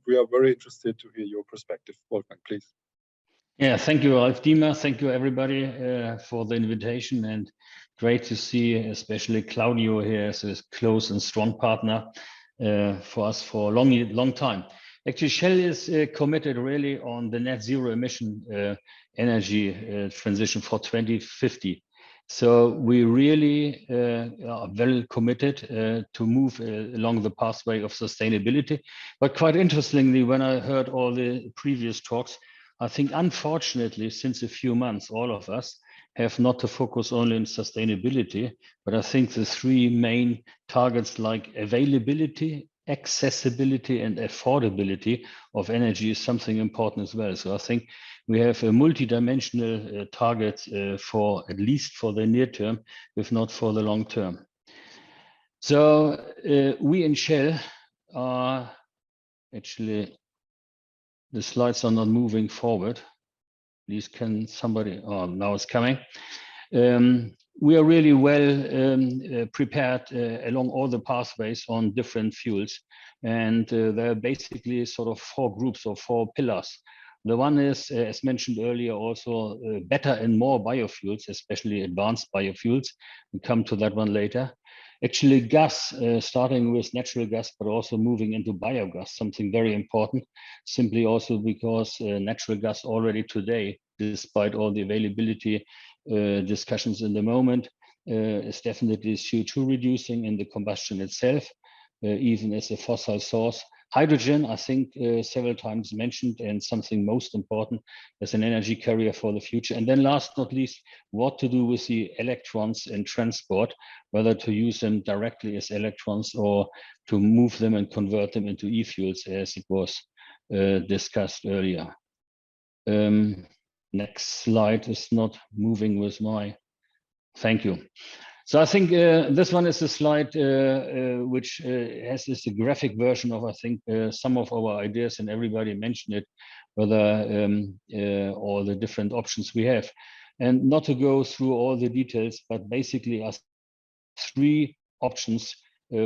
we are very interested to hear your perspective. Wolfgang, please. Yeah, thank you, Ralf Diemer. Thank you, everybody, for the invitation, and great to see especially Claudio here as a close and strong partner for us for a long time. Actually, Shell is committed really on the net zero emission energy transition for 2050. So we really are very committed to move along the pathway of sustainability. But quite interestingly, when I heard all the previous talks, I think unfortunately, since a few months, all of us have not to focus only on sustainability, but I think the three main targets like availability, accessibility, and affordability of energy is something important as well. So I think we have a multi-dimensional target for at least for the near term, if not for the long term. So we in Shell are actually, the slides are not moving forward. Please, can somebody, oh, now it's coming. We are really well prepared along all the pathways on different fuels. And there are basically sort of four groups or four pillars. The one is, as mentioned earlier, also better and more biofuels, especially advanced biofuels. We come to that one later. Actually, gas, starting with natural gas, but also moving into biogas, something very important, simply also because natural gas already today, despite all the availability discussions in the moment, is definitely CO2 reducing in the combustion itself, even as a fossil source. Hydrogen, I think several times mentioned, and something most important as an energy carrier for the future. And then last but not least, what to do with the electrons in transport, whether to use them directly as electrons or to move them and convert them into e-fuels as it was discussed earlier. Next slide is not moving with my, thank you. So I think this one is a slide which has this graphic version of, I think, some of our ideas, and everybody mentioned it, whether all the different options we have. And not to go through all the details, but basically three options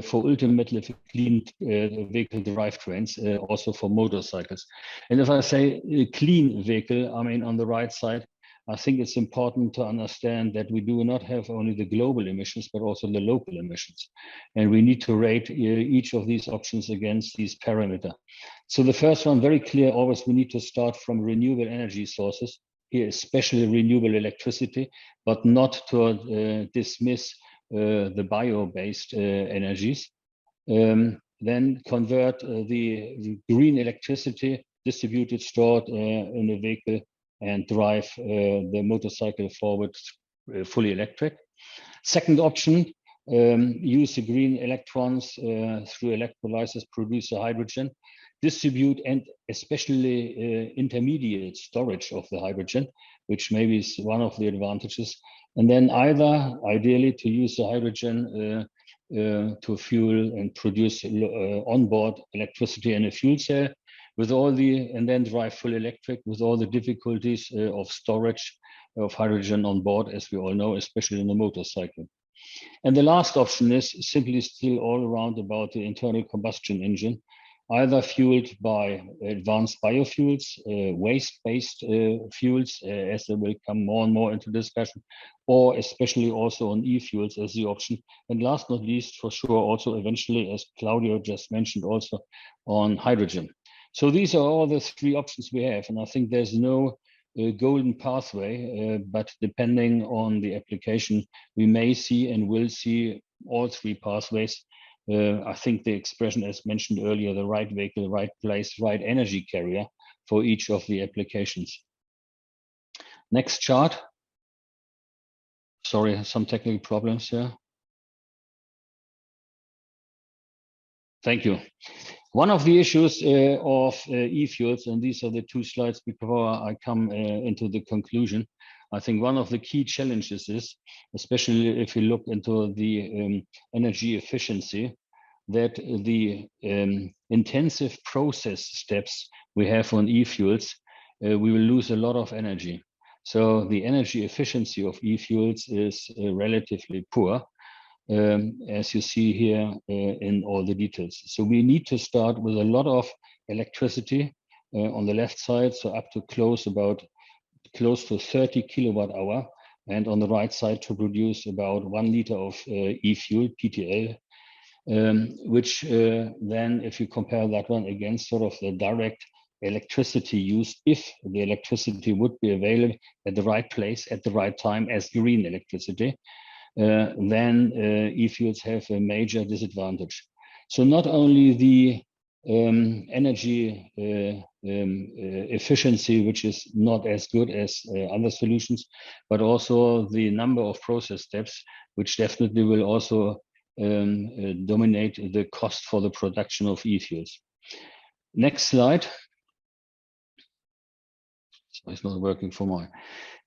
for ultimately clean vehicle drivetrains, also for motorcycles. And if I say a clean vehicle, I mean on the right side, I think it's important to understand that we do not have only the global emissions, but also the local emissions. And we need to rate each of these options against these parameters. So the first one, very clear, always we need to start from renewable energy sources, here especially renewable electricity, but not to dismiss the bio-based energies. Then convert the green electricity distributed, stored in a vehicle, and drive the motorcycle forward fully electric. Second option, use the green electrons through electrolyzers, produce the hydrogen, distribute and especially intermediate storage of the hydrogen, which maybe is one of the advantages. And then either ideally to use the hydrogen to fuel and produce onboard electricity in a fuel cell, with all the, and then drive full electric with all the difficulties of storage of hydrogen on board, as we all know, especially in the motorcycle. And the last option is simply still all around about the internal combustion engine, either fueled by advanced biofuels, waste-based fuels, as they will come more and more into discussion, or especially also on eFuels as the option. And last not least, for sure, also eventually, as Claudio just mentioned, also on hydrogen. So these are all the three options we have. And I think there's no golden pathway, but depending on the application, we may see and will see all three pathways. I think the expression, as mentioned earlier, the right vehicle, right place, right energy carrier for each of the applications. Next chart. Sorry, some technical problems here. Thank you. One of the issues of eFuels, and these are the two slides before I come into the conclusion, I think one of the key challenges is, especially if you look into the energy efficiency, that the intensive process steps we have on eFuels, we will lose a lot of energy. So the energy efficiency of eFuels is relatively poor, as you see here in all the details. So we need to start with a lot of electricity on the left side, so up to close to 30 kilowatt hour, and on the right side to produce about 1 liter of eFuel, PTL, which then if you compare that one against sort of the direct electricity use, if the electricity would be available at the right place at the right time as green electricity, then eFuels have a major disadvantage. So not only the energy efficiency, which is not as good as other solutions, but also the number of process steps, which definitely will also dominate the cost for the production of eFuels. Next slide. So it's not working for my.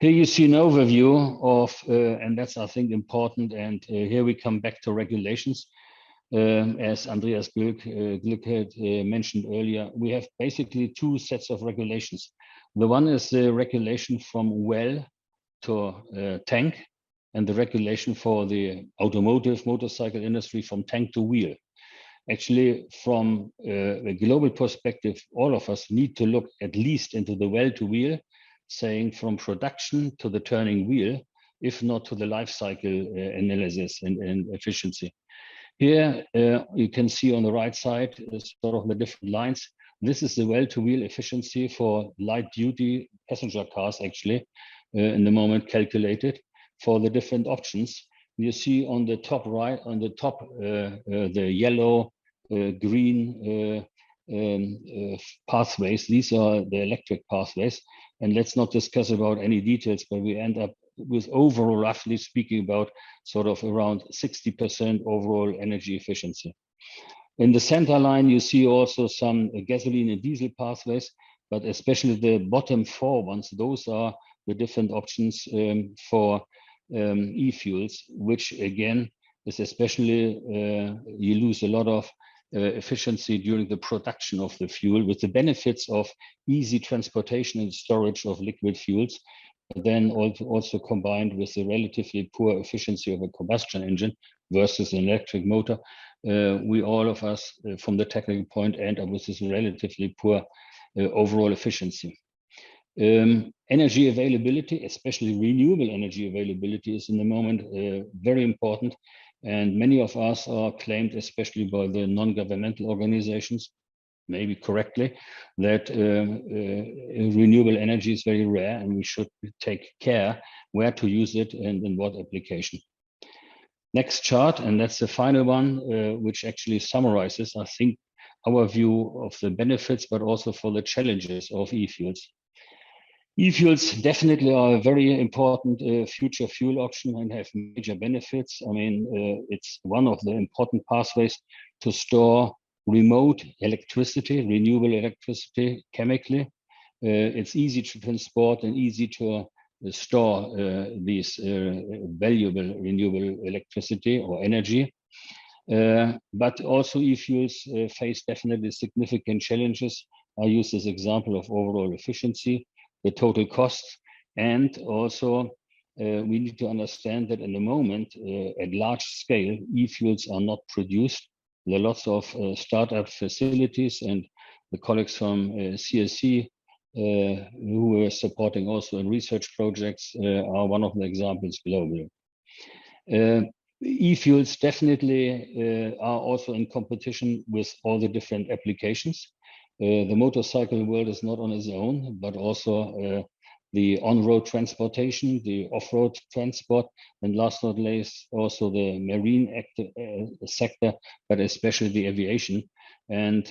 Here you see an overview of, and that's I think important. And here we come back to regulations. As Andreas Glück had mentioned earlier, we have basically two sets of regulations. The one is the regulation from well to tank, and the regulation for the automotive motorcycle industry from tank to wheel. Actually, from a global perspective, all of us need to look at least into the well to wheel, saying from production to the turning wheel, if not to the life cycle analysis and efficiency. Here, you can see on the right side, sort of the different lines. This is the well to wheel efficiency for light duty passenger cars, actually, in the moment calculated for the different options. You see on the top right, on the top, the yellow, green pathways. These are the electric pathways. And let's not discuss about any details, but we end up with overall, roughly speaking, about sort of around 60% overall energy efficiency. In the center line, you see also some gasoline and diesel pathways, but especially the bottom four ones, those are the different options for eFuels, which again is especially, you lose a lot of efficiency during the production of the fuel, with the benefits of easy transportation and storage of liquid fuels, then also combined with the relatively poor efficiency of a combustion engine versus an electric motor. we all of us, from the technical point, end up with this relatively poor overall efficiency. Energy availability, especially renewable energy availability, is in the moment very important. And many of us are claimed, especially by the non-governmental organizations, maybe correctly, that renewable energy is very rare and we should take care where to use it and in what application. Next chart, and that's the final one, which actually summarizes, I think, our view of the benefits, but also for the challenges of eFuels. eFuels definitely are a very important future fuel option and have major benefits. I mean, it's one of the important pathways to store remote electricity, renewable electricity chemically. It's easy to transport and easy to store these valuable renewable electricity or energy. But also eFuels face definitely significant challenges. I use this example of overall efficiency, the total costs, and also we need to understand that in the moment, at large scale, eFuels are not produced. There are lots of startup facilities, and the colleagues from CSC who are supporting also in research projects are one of the examples globally. eFuels definitely are also in competition with all the different applications. The motorcycle world is not on its own, but also the on-road transportation, the off-road transport, and last but not least, also the marine sector, but especially the aviation. And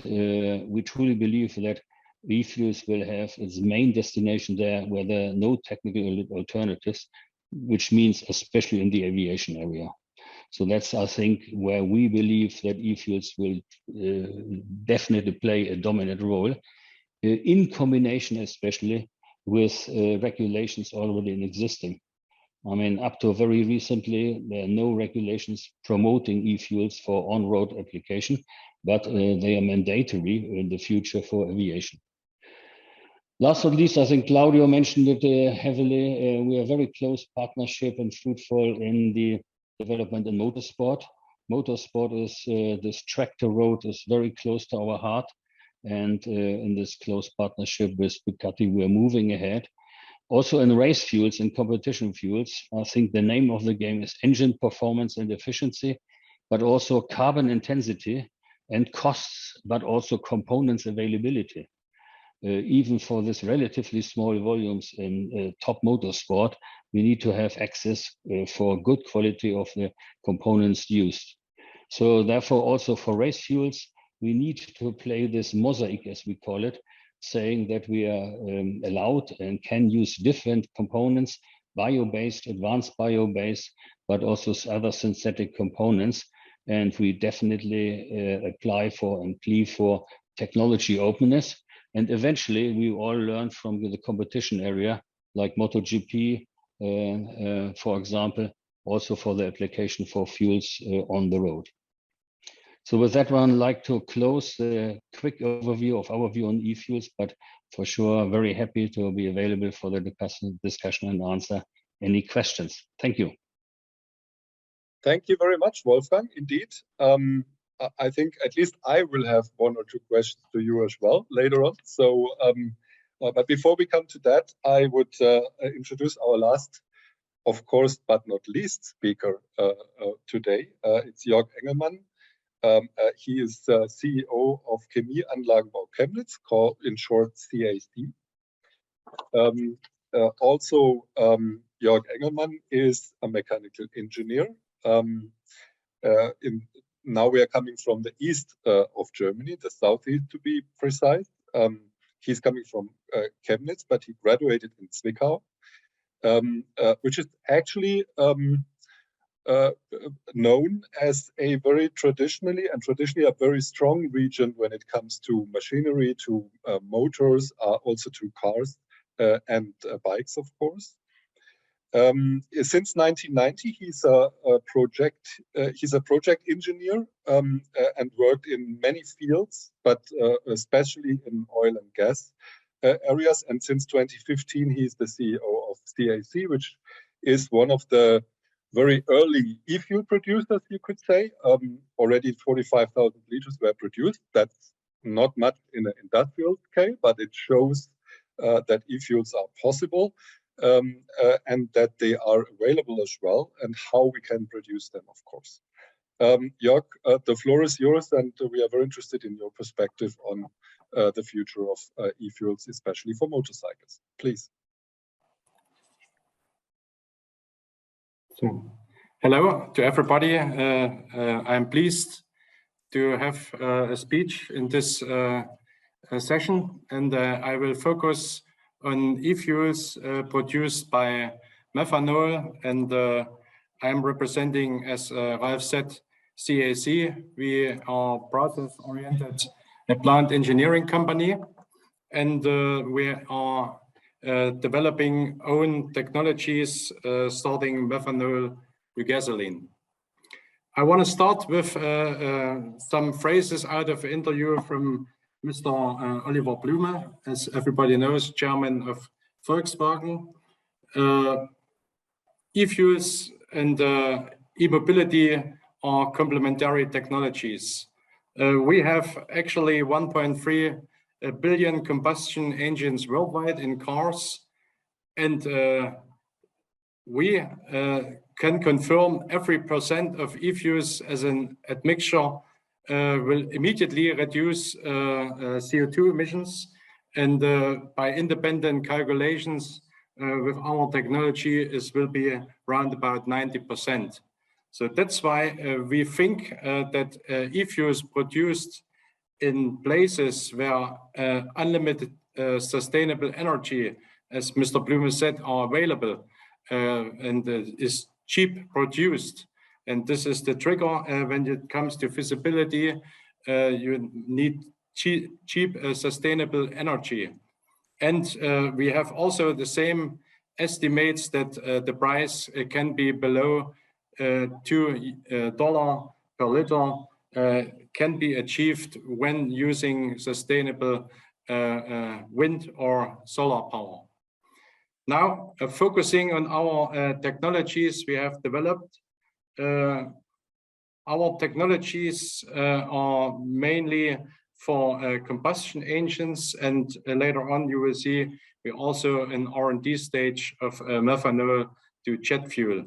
we truly believe that eFuels will have its main destination there where there are no technical alternatives, which means especially in the aviation area. So that's, I think, where we believe that eFuels will definitely play a dominant role in combination, especially with regulations already in existing. I mean, up to very recently, there are no regulations promoting eFuels for on-road application, but they are mandatory in the future for aviation. Last but not least, I think Claudio mentioned it heavily. We are very close partnership and fruitful in the development in motorsport. Motorsport is this tractor road is very close to our heart, and in this close partnership with Ducati, we are moving ahead. Also in race fuels and competition fuels, I think the name of the game is engine performance and efficiency, but also carbon intensity and costs, but also components availability. Even for this relatively small volumes in top motorsport, we need to have access for good quality of the components used. So therefore, also for race fuels, we need to play this mosaic, as we call it, saying that we are allowed and can use different components, bio-based, advanced bio-based, but also other synthetic components. And we definitely apply for and plead for technology openness. And eventually, we all learn from the competition area, like MotoGP, for example, also for the application for fuels on the road. So with that one, I'd like to close the quick overview of our view on eFuels, but for sure, very happy to be available for the discussion and answer any questions. Thank you. Thank you very much, Wolfgang. Indeed. I think at least I will have one or two questions to you as well later on. So, but before we come to that, I would introduce our last, of course, but not least speaker today. It's Jörg Engelmann. He is CEO of Chemieanlagenbau Chemnitz, called in short CAC. Also, Jörg Engelmann is a mechanical engineer. Now we are coming from the east of Germany, the southeast to be precise. He's coming from Chemnitz, but he graduated in Zwickau, which is actually known as a very traditionally a very strong region when it comes to machinery, to motors, also to cars and bikes, of course. Since 1990, he's a project engineer and worked in many fields, but especially in oil and gas areas. And since 2015, he's the CEO of CAC, which is one of the very early e-fuel producers, you could say. Already 45,000 liters were produced. That's not much in an industrial scale, but it shows that e-fuels are possible and that they are available as well, and how we can produce them, of course. Jörg, the floor is yours, and we are very interested in your perspective on the future of e-fuels, especially for motorcycles. Please. So, hello to everybody. I'm pleased to have a speech in this session, and I will focus on e-fuels produced by methanol, and I'm representing, as Ralf said, CAC. We are process-oriented plant engineering company, and we are developing own technologies starting methanol to gasoline. I want to start with some phrases out of an interview from Mr. Oliver Blume, as everybody knows, chairman of Volkswagen. E-fuels and e-mobility are complementary technologies. We have actually 1.3 billion combustion engines worldwide in cars, and we can confirm every % of e-fuels as an admixture will immediately reduce CO2 emissions, and by independent calculations with our technology, it will be around about 90%. So that's why we think that e-fuels produced in places where unlimited sustainable energy, as Mr. Blume said, are available and is cheap produced. And this is the trigger when it comes to feasibility. You need cheap sustainable energy. And we have also the same estimates that the price can be below $2 per liter can be achieved when using sustainable wind or solar power. Now, focusing on our technologies we have developed, our technologies are mainly for combustion engines, and later on you will see we're also in R&D stage of methanol to jet fuel.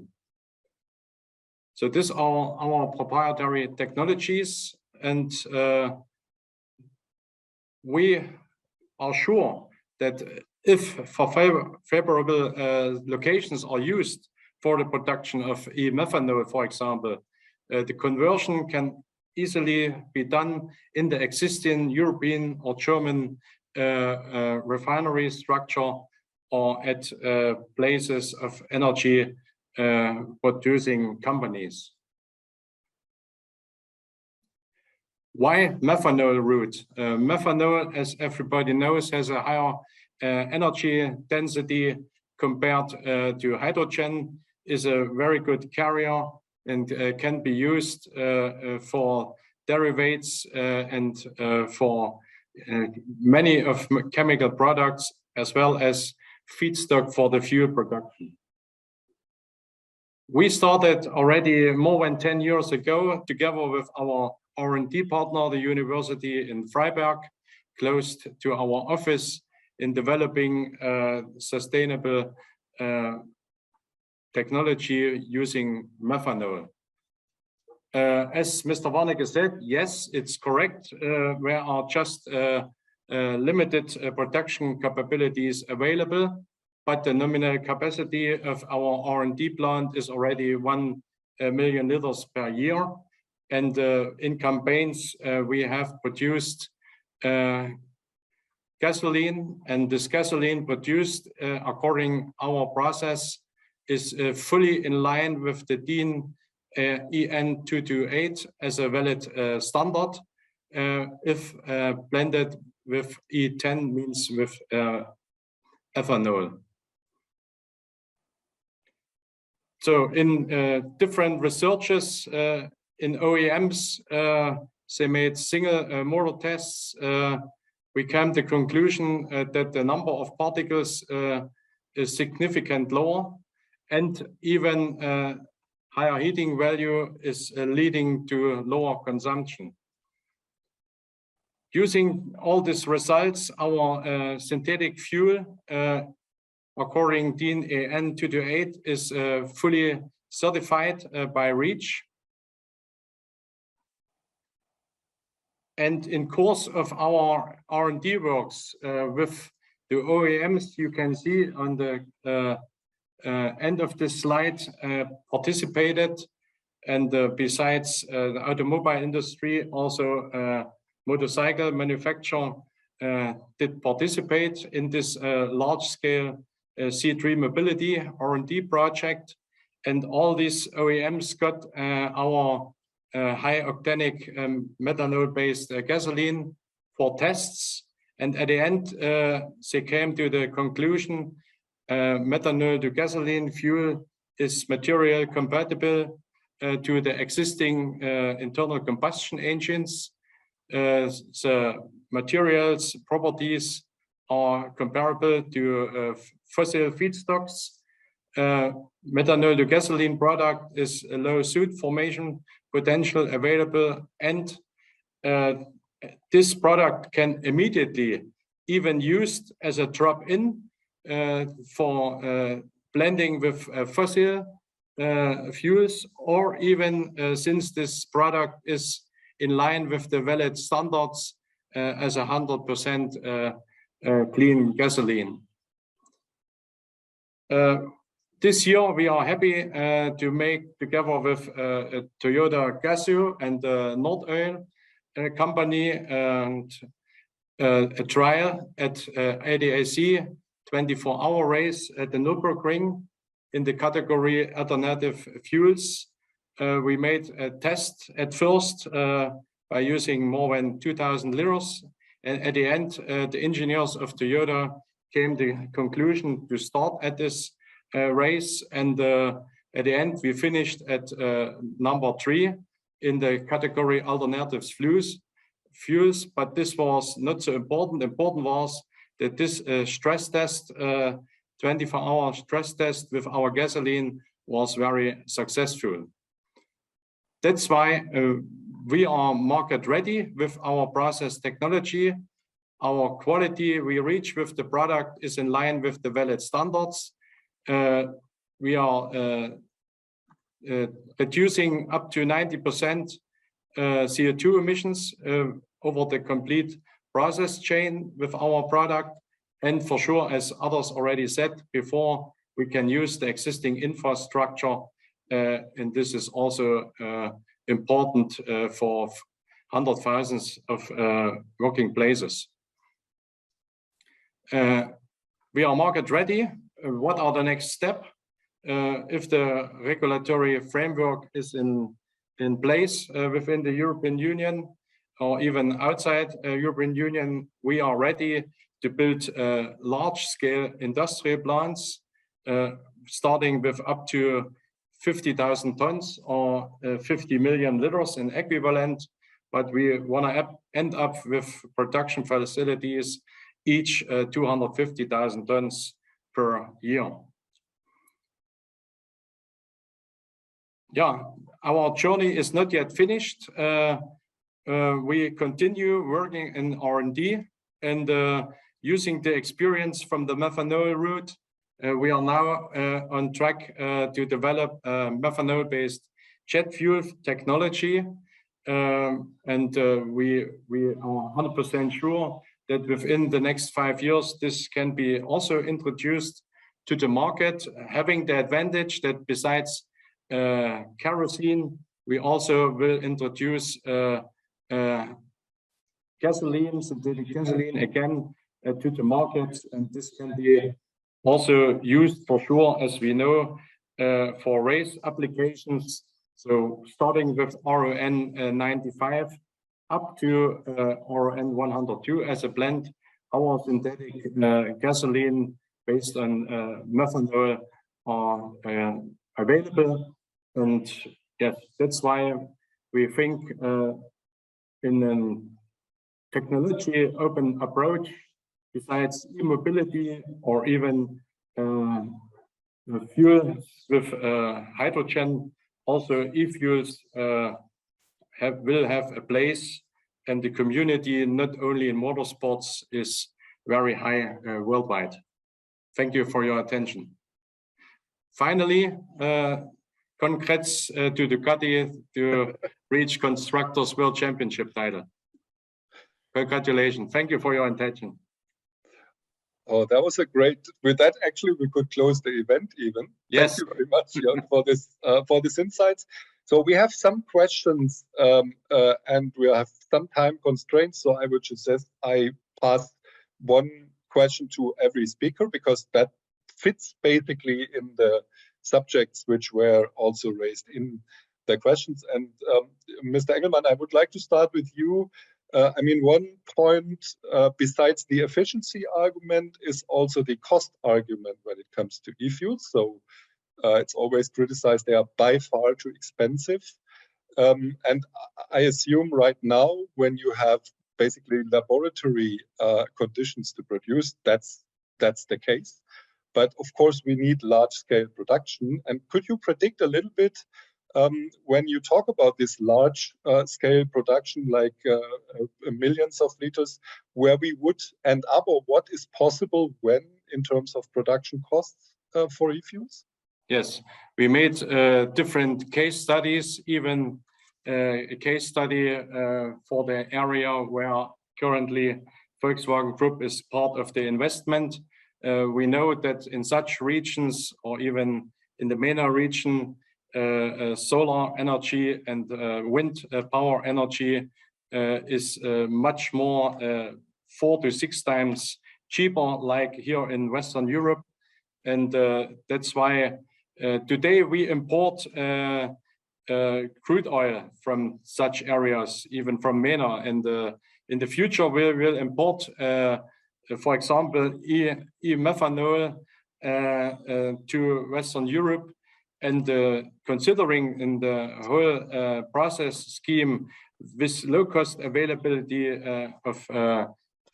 So these are our proprietary technologies, and we are sure that if favorable locations are used for the production of e-methanol, for example, the conversion can easily be done in the existing European or German refinery structure, or at places of energy producing companies. Why methanol route? Methanol, as everybody knows, has a higher energy density compared to hydrogen, is a very good carrier, and can be used for derivatives and for many of chemical products, as well as feedstock for the fuel production. We started already more than 10 years ago together with our R&D partner, the university in Freiberg, close to our office, in developing sustainable technology using methanol. As Mr. Warnecke said, yes, it's correct. There are just limited production capabilities available, but the nominal capacity of our R&D plant is already 1 million liters per year. And in campaigns, we have produced gasoline, and this gasoline produced according our process is fully in line with the DIN EN 228 as a valid standard. If blended with E10, means with ethanol. So in different researches in OEMs, they made single motor tests. We came to the conclusion that the number of particles is significantly lower, and even higher heating value is leading to lower consumption. Using all these results, our synthetic fuel, according DIN EN 228, is fully certified by REACH. And in course of our R&D works with the OEMs, you can see on the end of this slide, participated. And besides the automobile industry, also motorcycle manufacturer did participate in this large-scale C3 mobility R&D project. And all these OEMs got our high octanic methanol-based gasoline for tests. And at the end, they came to the conclusion methanol to gasoline fuel is material compatible to the existing internal combustion engines. The materials properties are comparable to fossil feedstocks. Methanol to gasoline product is a low soot formation potential available, and this product can immediately even used as a drop-in for blending with fossil fuels, or even since this product is in line with the valid standards as 100% clean gasoline. This year, we are happy to make, together with Toyota Gazoo and Nordoil company, and a trial at ADAC 24-hour race at the Nürburgring in the category alternative fuels. We made a test at first by using more than 2,000 liters. And at the end, the engineers of Toyota came to the conclusion to start at this race. And at the end, we finished at number 3 in the category alternatives fuels. But this was not so important. Important was that this stress test, 24-hour stress test with our gasoline, was very successful. That's why we are market ready with our process technology. Our quality we reach with the product is in line with the valid standards. We are reducing up to 90% CO2 emissions over the complete process chain with our product. And for sure, as others already said before, we can use the existing infrastructure. And this is also important for 100,000 of working places. We are market ready. What are the next steps? If the regulatory framework is in place within the European Union or even outside European Union, we are ready to build large-scale industrial plants, starting with up to 50,000 tons or 50 million liters in equivalent. But we want to end up with production facilities, each 250,000 tons per year. Yeah, our journey is not yet finished. We continue working in R&D and using the experience from the methanol route. We are now on track to develop methanol-based jet fuel technology. And we are 100% sure that within the next 5 years, this can be also introduced to the market, having the advantage that besides kerosene, we also will introduce gasoline, synthetic gasoline again to the market. And this can be also used for sure, as we know, for race applications. So starting with RON 95 up to RON 102 as a blend, our synthetic gasoline based on methanol are available. And yes, that's why we think in a technology open approach, besides e-mobility or even fuel with hydrogen, also eFuels will have a place, and the community, not only in motorsports, is very high worldwide. Thank you for your attention. Finally, congrats to Ducati to reach Constructors World Championship title. Congratulations. Thank you for your attention. Oh, that was a great. With that, actually, we could close the event even. Yes. Thank you very much, Jan, for this insights. So we have some questions, and we have some time constraints. So I would suggest I pass one question to every speaker, because that fits basically in the subjects which were also raised in the questions. And Mr. Engelmann, I would like to start with you. I mean, one point besides the efficiency argument is also the cost argument when it comes to eFuels. So it's always criticized they are by far too expensive. And I assume right now, when you have basically laboratory conditions to produce, that's the case. But of course, we need large-scale production. And could you predict a little bit when you talk about this large-scale production, like millions of liters, where we would end up, or what is possible when in terms of production costs for eFuels? Yes, we made different case studies, even a case study for the area where currently Volkswagen Group is part of the investment. We know that in such regions, or even in the MENA region, solar energy and wind power energy is much more 4 to 6 times cheaper, like here in Western Europe. And that's why today we import crude oil from such areas, even from MENA. And in the future, we will import, for example, e-methanol to Western Europe. And considering in the whole process scheme, this low-cost availability of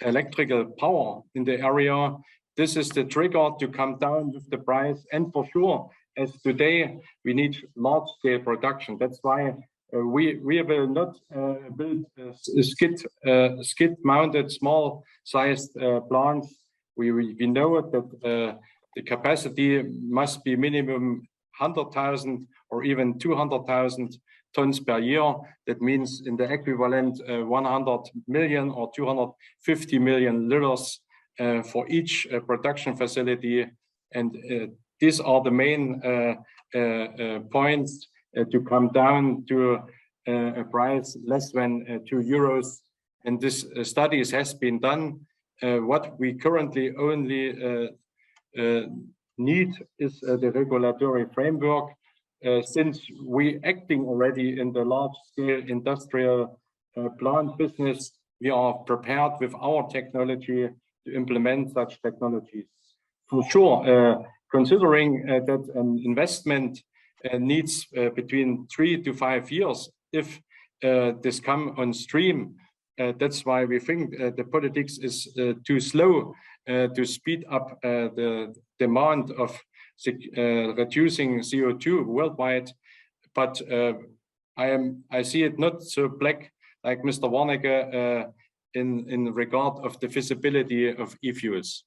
electrical power in the area, this is the trigger to come down with the price. And for sure, as today, we need large-scale production. That's why we will not build skid-mounted, small-sized plants. We know that the capacity must be minimum 100,000 or even 200,000 tons per year. That means in the equivalent 100 million or 250 million liters for each production facility. And these are the main points to come down to a price less than 2 euros. And this studies has been done. What we currently only need is the regulatory framework. Since we acting already in the large-scale industrial plant business, we are prepared with our technology to implement such technologies. For sure, considering that an investment needs between 3 to 5 years if this come on stream. That's why we think the politics is too slow to speed up the demand of reducing CO2 worldwide. But I see it not so black like Mr. Warnecke in regard of the feasibility of eFuels.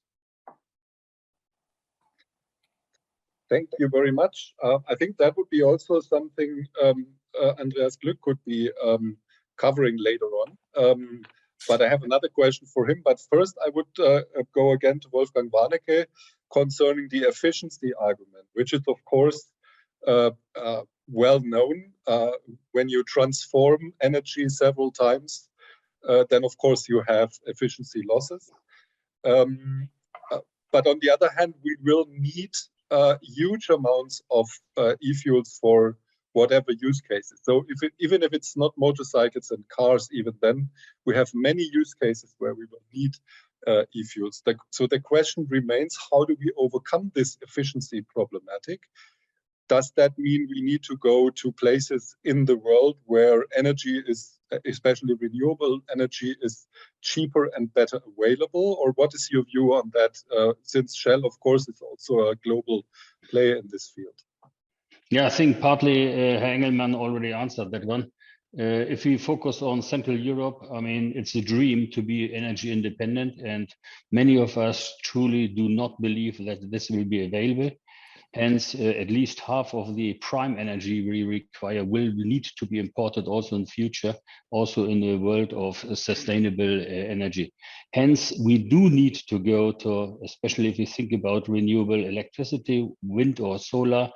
Thank you very much. I think that would be also something Andreas Glück could be covering later on. But I have another question for him. But first, I would go again to Wolfgang Warnecke concerning the efficiency argument, which is, of course, well known. When you transform energy several times, then, of course, you have efficiency losses. But on the other hand, we will need huge amounts of e-fuels for whatever use cases. So even if it's not motorcycles and cars, even then, we have many use cases where we will need e-fuels. So the question remains, how do we overcome this efficiency problematic? Does that mean we need to go to places in the world where energy is, especially renewable energy, is cheaper and better available? Or what is your view on that, since Shell, of course, is also a global player in this field? Yeah, I think partly Herr Engelmann already answered that one. If we focus on Central Europe, I mean, it's a dream to be energy independent, and many of us truly do not believe that this will be available. Hence, at least half of the prime energy we require will need to be imported also in the future, also in the world of sustainable energy. Hence, we do need to go to, especially if you think about renewable electricity, wind or solar,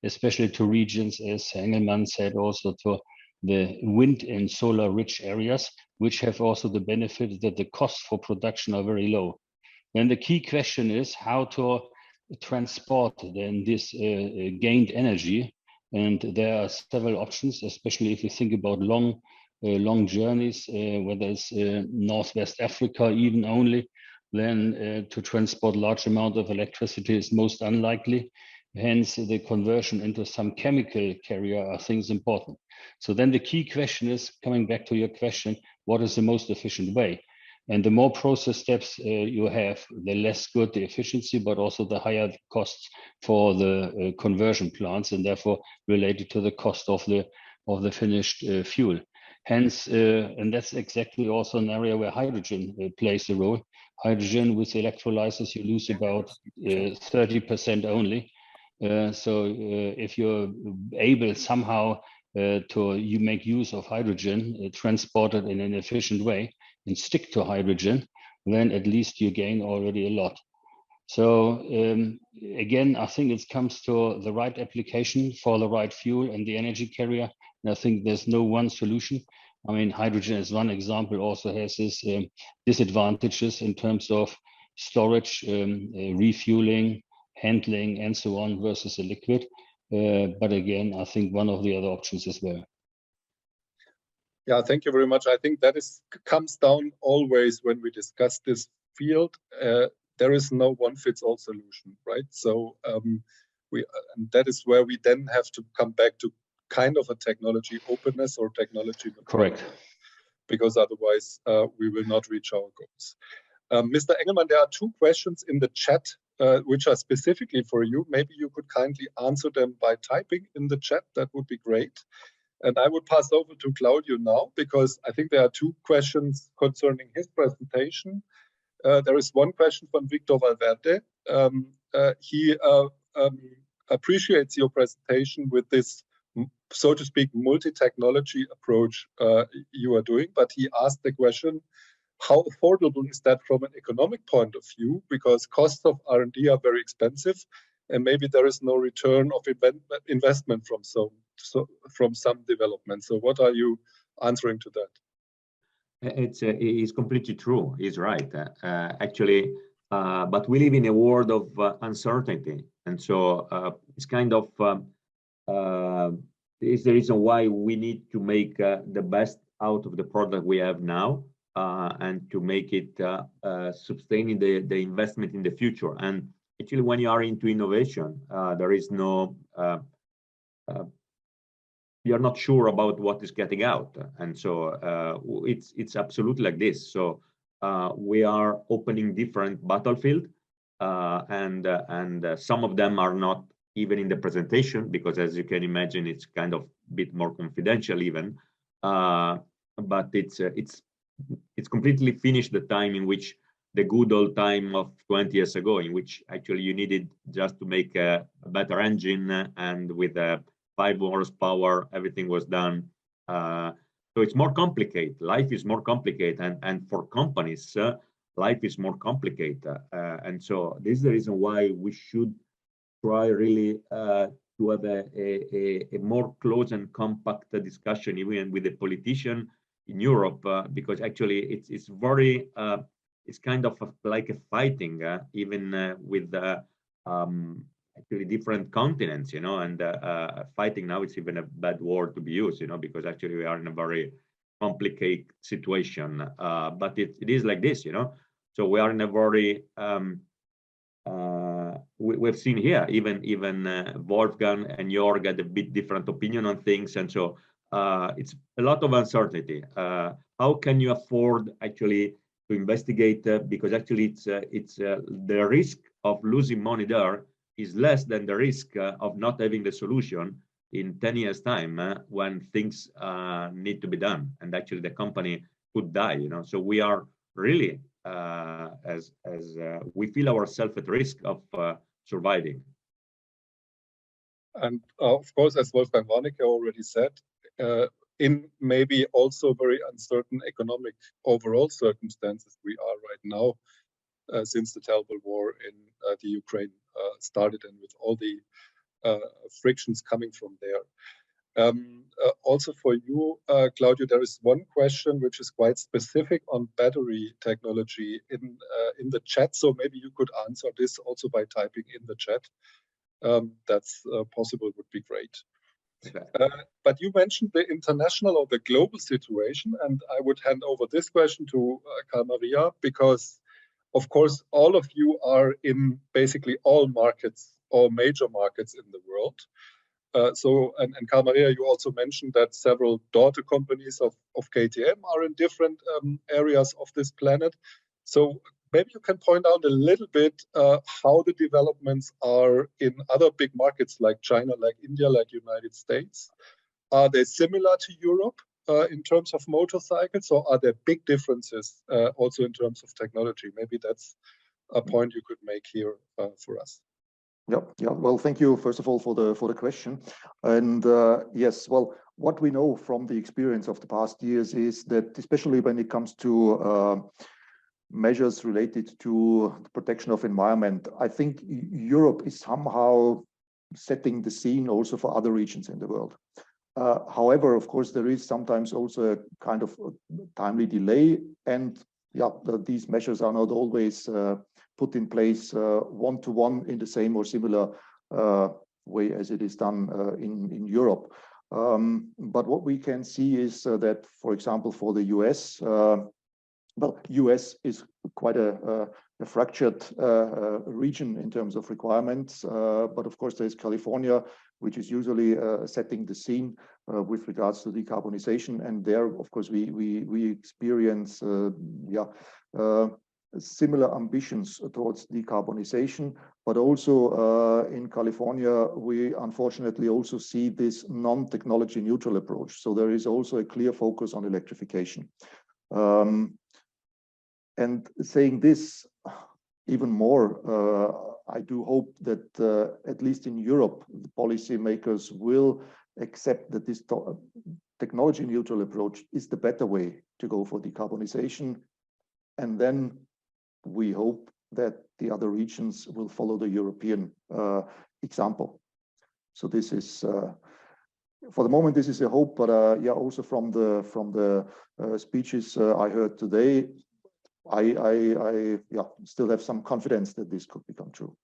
especially to regions, as Engelmann said, also to the wind and solar rich areas, which have also the benefit that the costs for production are very low. Then the key question is how to transport then this gained energy, and there are several options, especially if you think about long journeys, whether it's Northwest Africa even only, then to transport large amount of electricity is most unlikely. Hence, the conversion into some chemical carrier are things important. So then the key question is, coming back to your question, what is the most efficient way? And the more process steps you have, the less good the efficiency, but also the higher the costs for the conversion plants, and therefore related to the cost of the finished fuel. Hence, and that's exactly also an area where hydrogen plays a role. Hydrogen with electrolyzers, you lose about 30% only. So if you're able somehow you make use of hydrogen transported in an efficient way, and stick to hydrogen, then at least you gain already a lot. So again, I think it comes to the right application for the right fuel and the energy carrier. And I think there's no one solution. I mean, hydrogen as one example also has its disadvantages in terms of storage, refueling, handling, and so on versus a liquid. But again, I think one of the other options as well. Yeah, thank you very much. I think that comes down always when we discuss this field. There is no one-fits-all solution, right? So and that is where we then have to come back to kind of a technology openness or technology. Correct. Because otherwise we will not reach our goals. Mr. Engelmann, there are two questions in the chat which are specifically for you. Maybe you could kindly answer them by typing in the chat. That would be great. And I would pass over to Claudio now, because I think there are two questions concerning his presentation. There is one question from Victor Valverde. He appreciates your presentation with this, so to speak, multi-technology approach you are doing, but he asked the question, how affordable is that from an economic point of view? Because costs of R&D are very expensive, and maybe there is no return of investment from some development. So what are you answering to that? It's completely true. He's right. Actually, but we live in a world of uncertainty, and so it's kind of is the reason why we need to make the best out of the product we have now, and to make it sustaining the investment in the future. And actually, when you are into innovation, there is no you're not sure about what is getting out, and so it's absolutely like this. So we are opening different battlefield, and some of them are not even in the presentation, because as you can imagine, it's kind of a bit more confidential even. But it's completely finished the time in which the good old time of 20 years ago, in which actually you needed just to make a better engine, and with 5 horsepower, everything was done. So it's more complicated. Life is more complicated, and for companies, life is more complicated. And so this is the reason why we should try really to have a more close and compact discussion, even with the politician in Europe, because actually it's very it's kind of like a fighting, even with actually different continents, you know, and fighting now it's even a bad word to be used, you know, because actually we are in a very complicated situation. But it is like this, you know. So we are in a very we've seen here even Wolfgang and Jörg had a bit different opinion on things, and so it's a lot of uncertainty. How can you afford actually to investigate? Because actually it's the risk of losing money there is less than the risk of not having the solution in 10 years time when things need to be done, and actually the company could die, you know. So we are really we feel ourselves at risk of surviving. And of course, as Wolfgang Warnecke already said, in maybe also very uncertain economic overall circumstances we are right now, since the terrible war in the Ukraine started, and with all the frictions coming from there. Also for you, Claudio, there is one question which is quite specific on battery technology in the chat. So maybe you could answer this also by typing in the chat. That's possible, would be great. Okay. But you mentioned the international or the global situation, and I would hand over this question to Carl Maria, because of course all of you are in basically all markets, all major markets in the world. And Carl Maria, you also mentioned that several daughter companies of KTM are in different areas of this planet. So maybe you can point out a little bit how the developments are in other big markets like China, like India, like United States. Are they similar to Europe in terms of motorcycles, or are there big differences also in terms of technology? Maybe that's a point you could make here for us. Yeah. Well, thank you first of all for the question. And yes, well, what we know from the experience of the past years is that, especially when it comes to measures related to the protection of environment, I think Europe is somehow setting the scene also for other regions in the world. However, of course, there is sometimes also a kind of timely delay, and these measures are not always put in place one-to-one in the same or similar way as it is done in Europe. But what we can see is that, for example, for the US, US is quite a fractured region in terms of requirements. But of course, there's California, which is usually setting the scene with regards to decarbonization. And there, of course, we experience similar ambitions towards decarbonization. But also in California, we unfortunately also see this non-technology neutral approach. So there is also a clear focus on electrification. And saying this even more, I do hope that at least in Europe, the policymakers will accept that this technology neutral approach is the better way to go for decarbonization. And then we hope that the other regions will follow the European example. So this is, for the moment, this is a hope, but also from the speeches I heard today, I still have some confidence that this could become true.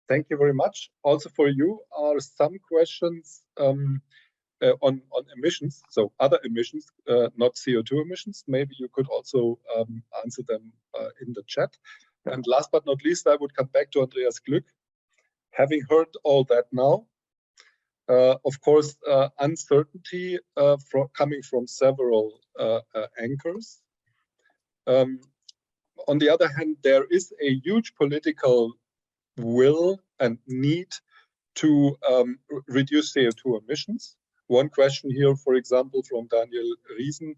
Thank you very much. Also for you are some questions on emissions, so other emissions, not CO2 emissions. Maybe you could also answer them in the chat. And last but not least, I would come back to Andreas Glück. Having heard all that now, of course, uncertainty coming from several anchors. On the other hand, there is a huge political will and need to reduce CO2 emissions. One question here, for example, from Daniel Riesen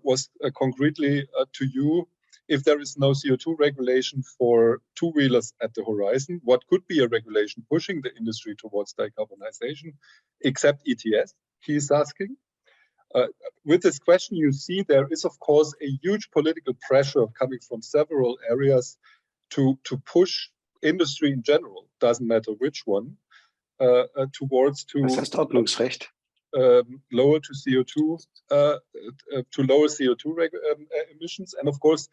was concretely to you, if there is no CO2 regulation for two-wheelers at the horizon, what could be a regulation pushing the industry towards decarbonization, except ETS, he's asking. With this question, you see there is, of course, a huge political pressure coming from several areas to push industry in general, doesn't matter which one, towards lower to CO2, to lower CO2 emissions. And of course,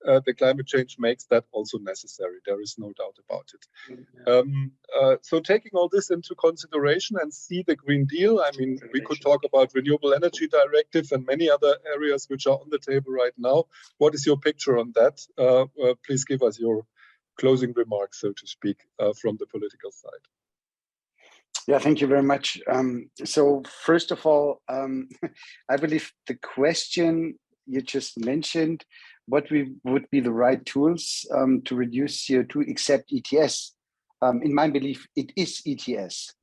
the climate change makes that also necessary. There is no doubt about it. So taking all this into consideration and see the Green Deal, I mean, we could talk about Renewable Energy Directive and many other areas which are on the table right now. What is your picture on that? Please give us your closing remarks, so to speak, from the political side. Yeah, thank you very much. So first of all, I believe the question you just mentioned what would be the right tools to reduce CO2 except ETS. In my belief, it is ETS.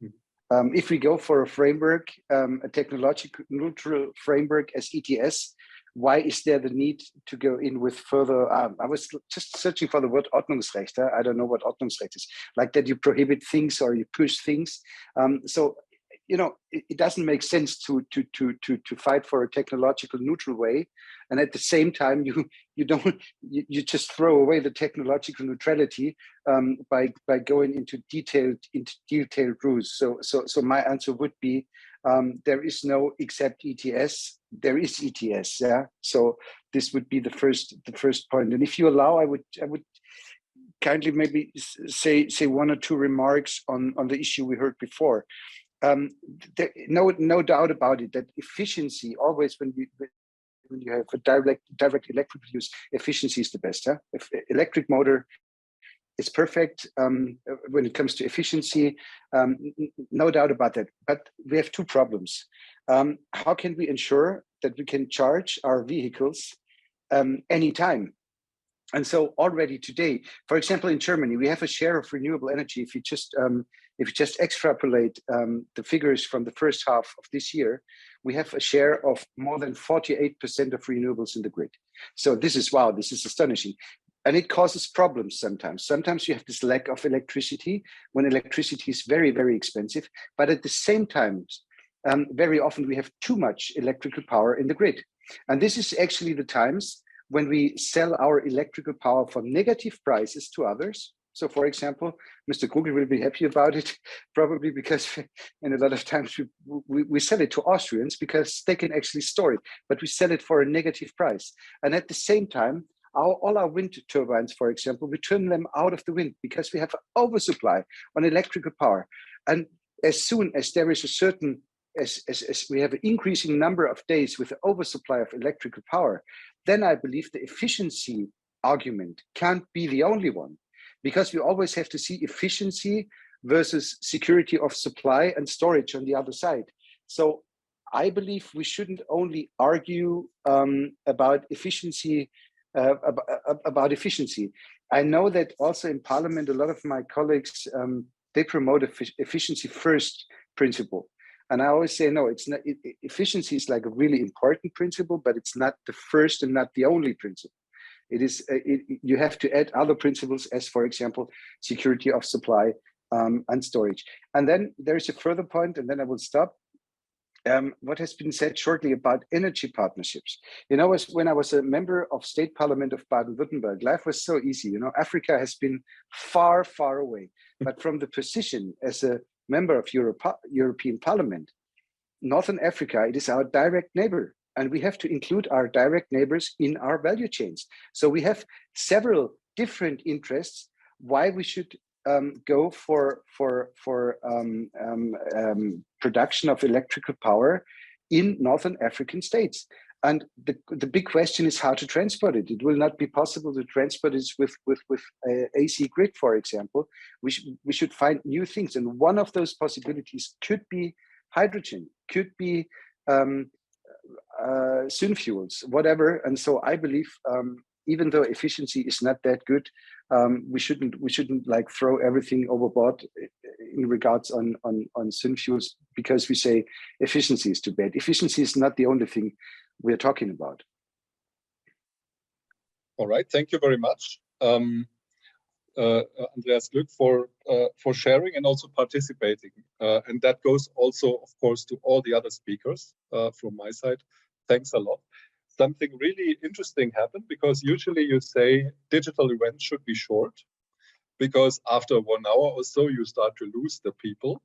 If we go for a framework, a technological neutral framework as ETS, why is there the need to go in with further? I was just searching for the word Ordnungsrecht. I don't know what Ordnungsrecht is, like that you prohibit things or you push things. So, you know, it doesn't make sense to fight for a technological neutral way, and at the same time you just throw away the technological neutrality by going into detailed rules. So my answer would be there is no except ETS. There is ETS. Yeah. So this would be the first point. And if you allow, I would kindly maybe say one or two remarks on the issue we heard before. No doubt about it that efficiency always when you have a direct electric use, efficiency is the best. Huh? If electric motor is perfect when it comes to efficiency, no doubt about that. But we have two problems. How can we ensure that we can charge our vehicles anytime? And so already today, for example, in Germany, we have a share of renewable energy. If you just extrapolate the figures from the first half of this year, we have a share of more than 48% of renewables in the grid. So this is, wow, this is astonishing. And it causes problems sometimes. Sometimes you have this lack of electricity when electricity is very, very expensive. But at the same time, very often we have too much electrical power in the grid. And this is actually the times when we sell our electrical power for negative prices to others. So for example, Mr. Kugel will be happy about it, probably because in a lot of times we sell it to Austrians because they can actually store it, but we sell it for a negative price. And at the same time, all our wind turbines, for example, we turn them out of the wind because we have an oversupply on electrical power. And as soon as there is a certain, as we have an increasing number of days with the oversupply of electrical power, then I believe the efficiency argument can't be the only one, because we always have to see efficiency versus security of supply and storage on the other side. So I believe we shouldn't only argue about efficiency. I know that also in Parliament, a lot of my colleagues, they promote efficiency first principle. And I always say, no, it's not. Efficiency is like a really important principle, but it's not the first and not the only principle. It is. You have to add other principles, as for example, security of supply and storage. And then there is a further point, and then I will stop. What has been said shortly about energy partnerships. You know, when I was a member of State Parliament of Baden-Württemberg, life was so easy. You know, Africa has been far, far away. But from the position as a member of European Parliament, Northern Africa, it is our direct neighbor. And we have to include our direct neighbors in our value chains. So we have several different interests why we should go for production of electrical power in Northern African states. And the big question is how to transport it. It will not be possible to transport it with AC grid, for example. We should find new things. And one of those possibilities could be hydrogen, could be synfuels, whatever. And so I believe even though efficiency is not that good, we shouldn't like throw everything overboard in regards on synfuels because we say efficiency is too bad. Efficiency is not the only thing we're talking about. All right, thank you very much, Andreas Glück, for sharing and also participating. And that goes also, of course, to all the other speakers from my side. Thanks a lot. Something really interesting happened, because usually you say digital events should be short, because after 1 hour or so you start to lose the people.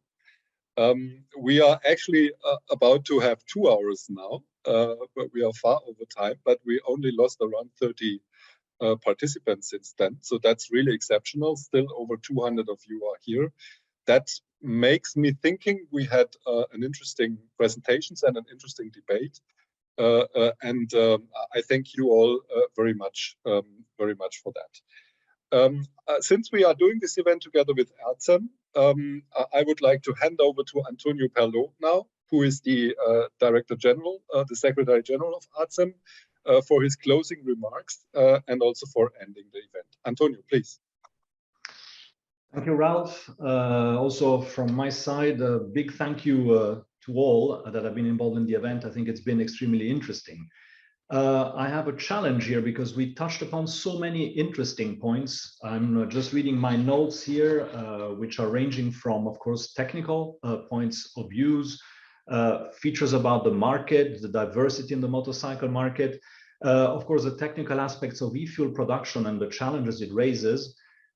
We are actually about to have 2 hours now, but we are far over time, but we only lost around 30 participants since then. So that's really exceptional. Still over 200 of you are here. That makes me thinking we had an interesting presentations and an interesting debate. I thank you all very much for that. Since we are doing this event together with ARCEM, I would like to hand over to Antonio Perlot now, who is the Director General, the Secretary General of ARCEM, for his closing remarks and also for ending the event. Antonio, please. Thank you, Ralph. Also from my side, a big thank you to all that have been involved in the event. I think it's been extremely interesting. I have a challenge here because we touched upon so many interesting points. I'm just reading my notes here, which are ranging from, of course, technical points of views, features about the market, the diversity in the motorcycle market, of course, the technical aspects of e-fuel production and the challenges it raises.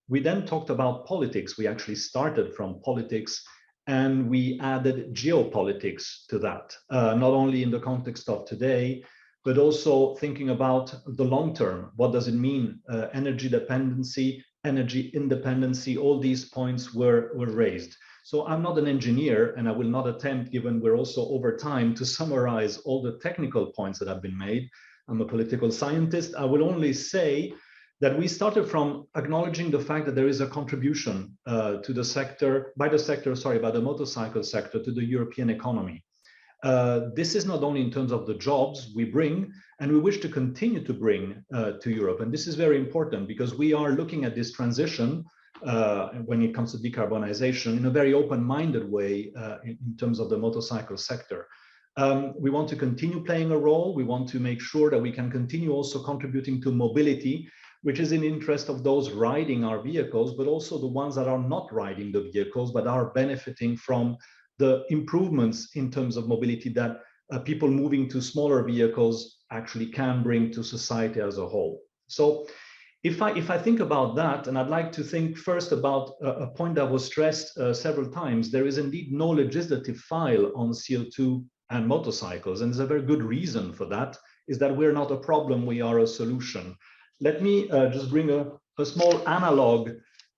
We then talked about politics. We actually started from politics and we added geopolitics to that, not only in the context of today, but also thinking about the long term. What does it mean? Energy dependency, energy independency, all these points were raised. So I'm not an engineer and I will not attempt, given we're also over time, to summarize all the technical points that have been made. I'm a political scientist. I will only say that we started from acknowledging the fact that there is a contribution to the sector, by the motorcycle sector to the European economy. This is not only in terms of the jobs we bring, and we wish to continue to bring to Europe. And this is very important because we are looking at this transition when it comes to decarbonization in a very open-minded way in terms of the motorcycle sector. We want to continue playing a role. We want to make sure that we can continue also contributing to mobility, which is in the interest of those riding our vehicles, but also the ones that are not riding the vehicles, but are benefiting from the improvements in terms of mobility that people moving to smaller vehicles actually can bring to society as a whole. So if I think about that, and I'd like to think first about a point that was stressed several times, there is indeed no legislative file on CO2 and motorcycles. And there's a very good reason for that, is that we're not a problem, we are a solution. Let me just bring a small analog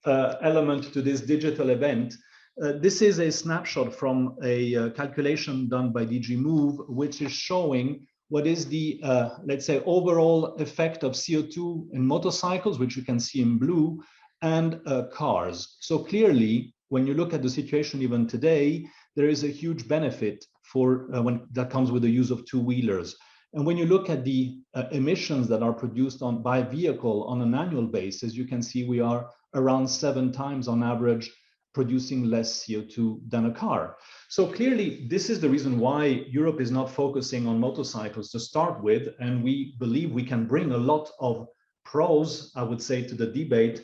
element to this digital event. This is a snapshot from a calculation done by DG Move, which is showing what is the, let's say, overall effect of CO2 in motorcycles, which you can see in blue, and cars. So clearly, when you look at the situation even today, there is a huge benefit for when that comes with the use of two-wheelers. And when you look at the emissions that are produced by vehicle on an annual basis, you can see we are around 7 times on average producing less CO2 than a car. So clearly, this is the reason why Europe is not focusing on motorcycles to start with, and we believe we can bring a lot of pros, I would say, to the debate,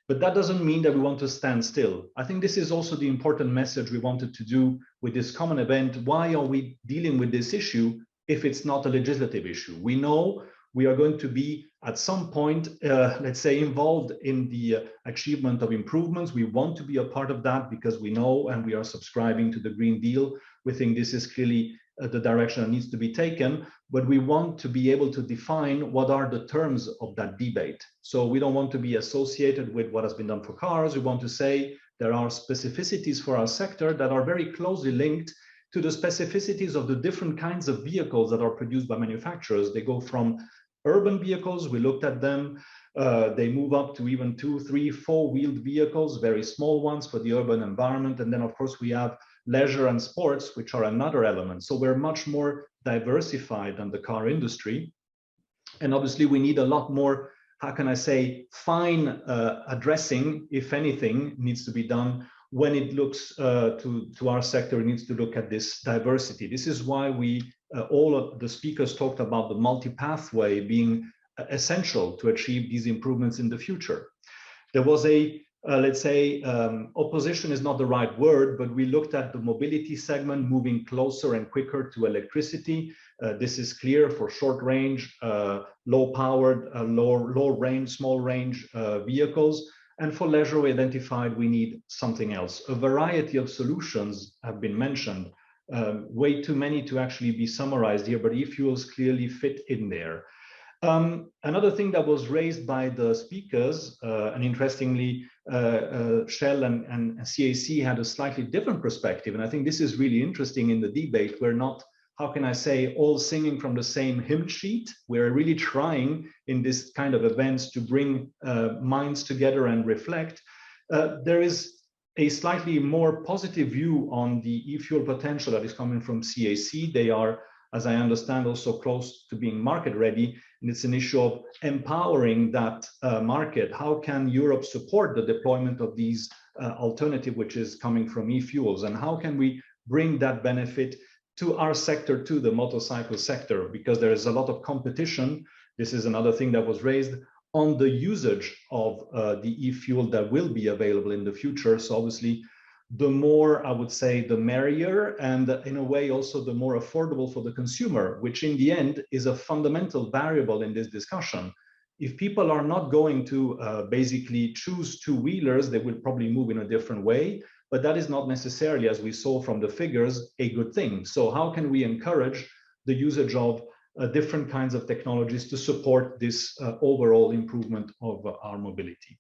but that doesn't mean that we want to stand still. I think this is also the important message we wanted to do with this common event. Why are we dealing with this issue if it's not a legislative issue? We know we are going to be at some point, let's say, involved in the achievement of improvements. We want to be a part of that because we know and we are subscribing to the Green Deal. We think this is clearly the direction that needs to be taken, but we want to be able to define what are the terms of that debate. So we don't want to be associated with what has been done for cars. We want to say there are specificities for our sector that are very closely linked to the specificities of the different kinds of vehicles that are produced by manufacturers. They go from urban vehicles, we looked at them, they move up to even 2, 3, 4-wheeled vehicles, very small ones for the urban environment. And then of course we have leisure and sports, which are another element. So we're much more diversified than the car industry. And obviously we need a lot more, how can I say, fine addressing, if anything, needs to be done when it looks to our sector. It needs to look at this diversity. This is why all of the speakers talked about the multi-pathway being essential to achieve these improvements in the future. There was a, let's say, opposition is not the right word, but we looked at the mobility segment moving closer and quicker to electricity. This is clear for short range, low powered, low range, small range vehicles. And for leisure, we identified we need something else. A variety of solutions have been mentioned, way too many to actually be summarized here, but eFuels clearly fit in there. Another thing that was raised by the speakers, and interestingly, Shell and CAC had a slightly different perspective. And I think this is really interesting in the debate. We're not, how can I say, all singing from the same hymn sheet. We're really trying in this kind of events to bring minds together and reflect. There is a slightly more positive view on the e-fuel potential that is coming from CAC. They are as I understand, also close to being market ready. And it's an issue of empowering that market. How can Europe support the deployment of these alternative, which is coming from eFuels? And how can we bring that benefit to our sector, to the motorcycle sector? Because there is a lot of competition. This is another thing that was raised on the usage of the eFuel that will be available in the future. So obviously, the more, I would say, the merrier, and in a way also the more affordable for the consumer, which in the end is a fundamental variable in this discussion. If people are not going to basically choose two-wheelers, they will probably move in a different way, but that is not necessarily, as we saw from the figures, a good thing. So how can we encourage the usage of different kinds of technologies to support this overall improvement of our mobility?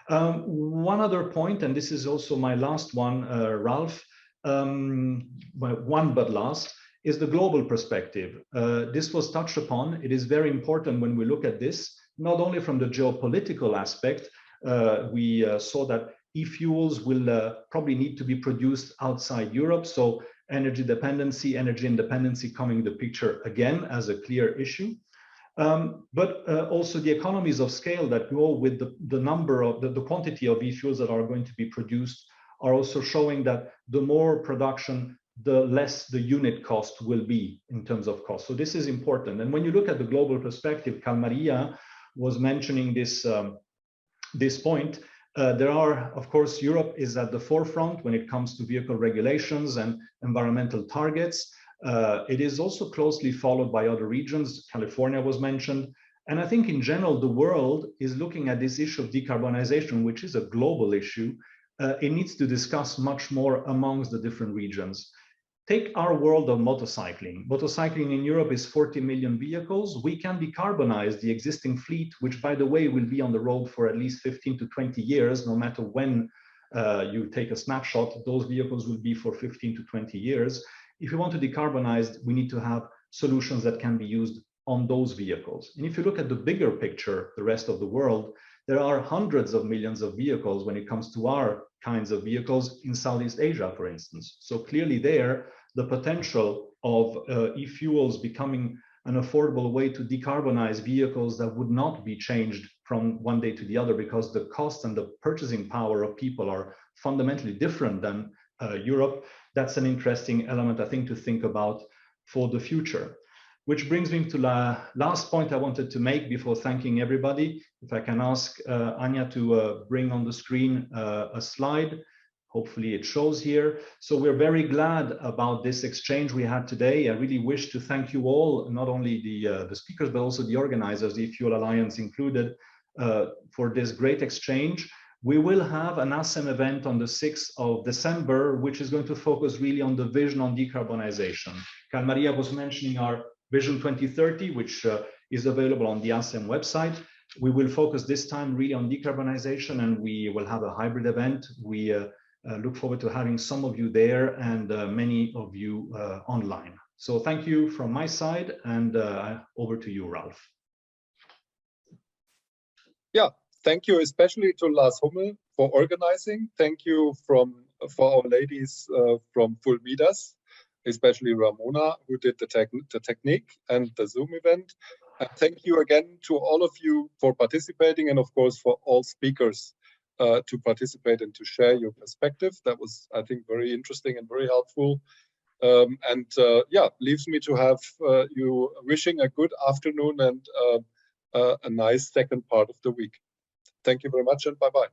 One other point, and this is also my last one, Ralph, one but last, is the global perspective. This was touched upon. It is very important when we look at this, not only from the geopolitical aspect. We saw that eFuels will probably need to be produced outside Europe. So energy dependency, energy independency coming in the picture again as a clear issue. But also the economies of scale that go with the number of the quantity of eFuels that are going to be produced are also showing that the more production, the less the unit cost will be in terms of cost. So this is important. And when you look at the global perspective, Kalmaria was mentioning this, this point. There are, of course, Europe is at the forefront when it comes to vehicle regulations and environmental targets. It is also closely followed by other regions. California was mentioned. And I think in general, the world is looking at this issue of decarbonization, which is a global issue. It needs to discuss much more amongst the different regions. Take our world of motorcycling. Motorcycling in Europe is 40 million vehicles. We can decarbonize the existing fleet, which, by the way, will be on the road for at least 15 to 20 years, no matter when you take a snapshot. Those vehicles will be for 15 to 20 years. If you want to decarbonize, we need to have solutions that can be used on those vehicles. And if you look at the bigger picture, the rest of the world, there are hundreds of millions of vehicles when it comes to our kinds of vehicles in Southeast Asia, for instance. So clearly there, the potential of eFuels becoming an affordable way to decarbonize vehicles that would not be changed from one day to the other, because the cost and the purchasing power of people are fundamentally different than Europe. That's an interesting element, I think, to think about for the future. Which brings me to the last point I wanted to make before thanking everybody. If I can ask Anya to bring on the screen a slide. Hopefully it shows here. So we're very glad about this exchange we had today. I really wish to thank you all, not only the speakers, but also the organizers, the eFuel Alliance included, for this great exchange. We will have an ASEM event on the 6th of December, which is going to focus really on the vision on decarbonization. Kalmaria was mentioning our Vision 2030, which is available on the ASEM website. We will focus this time really on decarbonization, and we will have a hybrid event. We look forward to having some of you there and many of you online. So thank you from my side, and over to you, Ralph. Yeah, thank you especially to Lars Hummel for organizing. Thank you for our ladies from Full Midas, especially Ramona, who did the technique and the Zoom event. And thank you again to all of you for participating, and of course for all speakers to participate and to share your perspective. That was, I think, very interesting and very helpful. Yeah, leaves me to have you wishing a good afternoon and a nice second part of the week. Thank you very much, and bye-bye.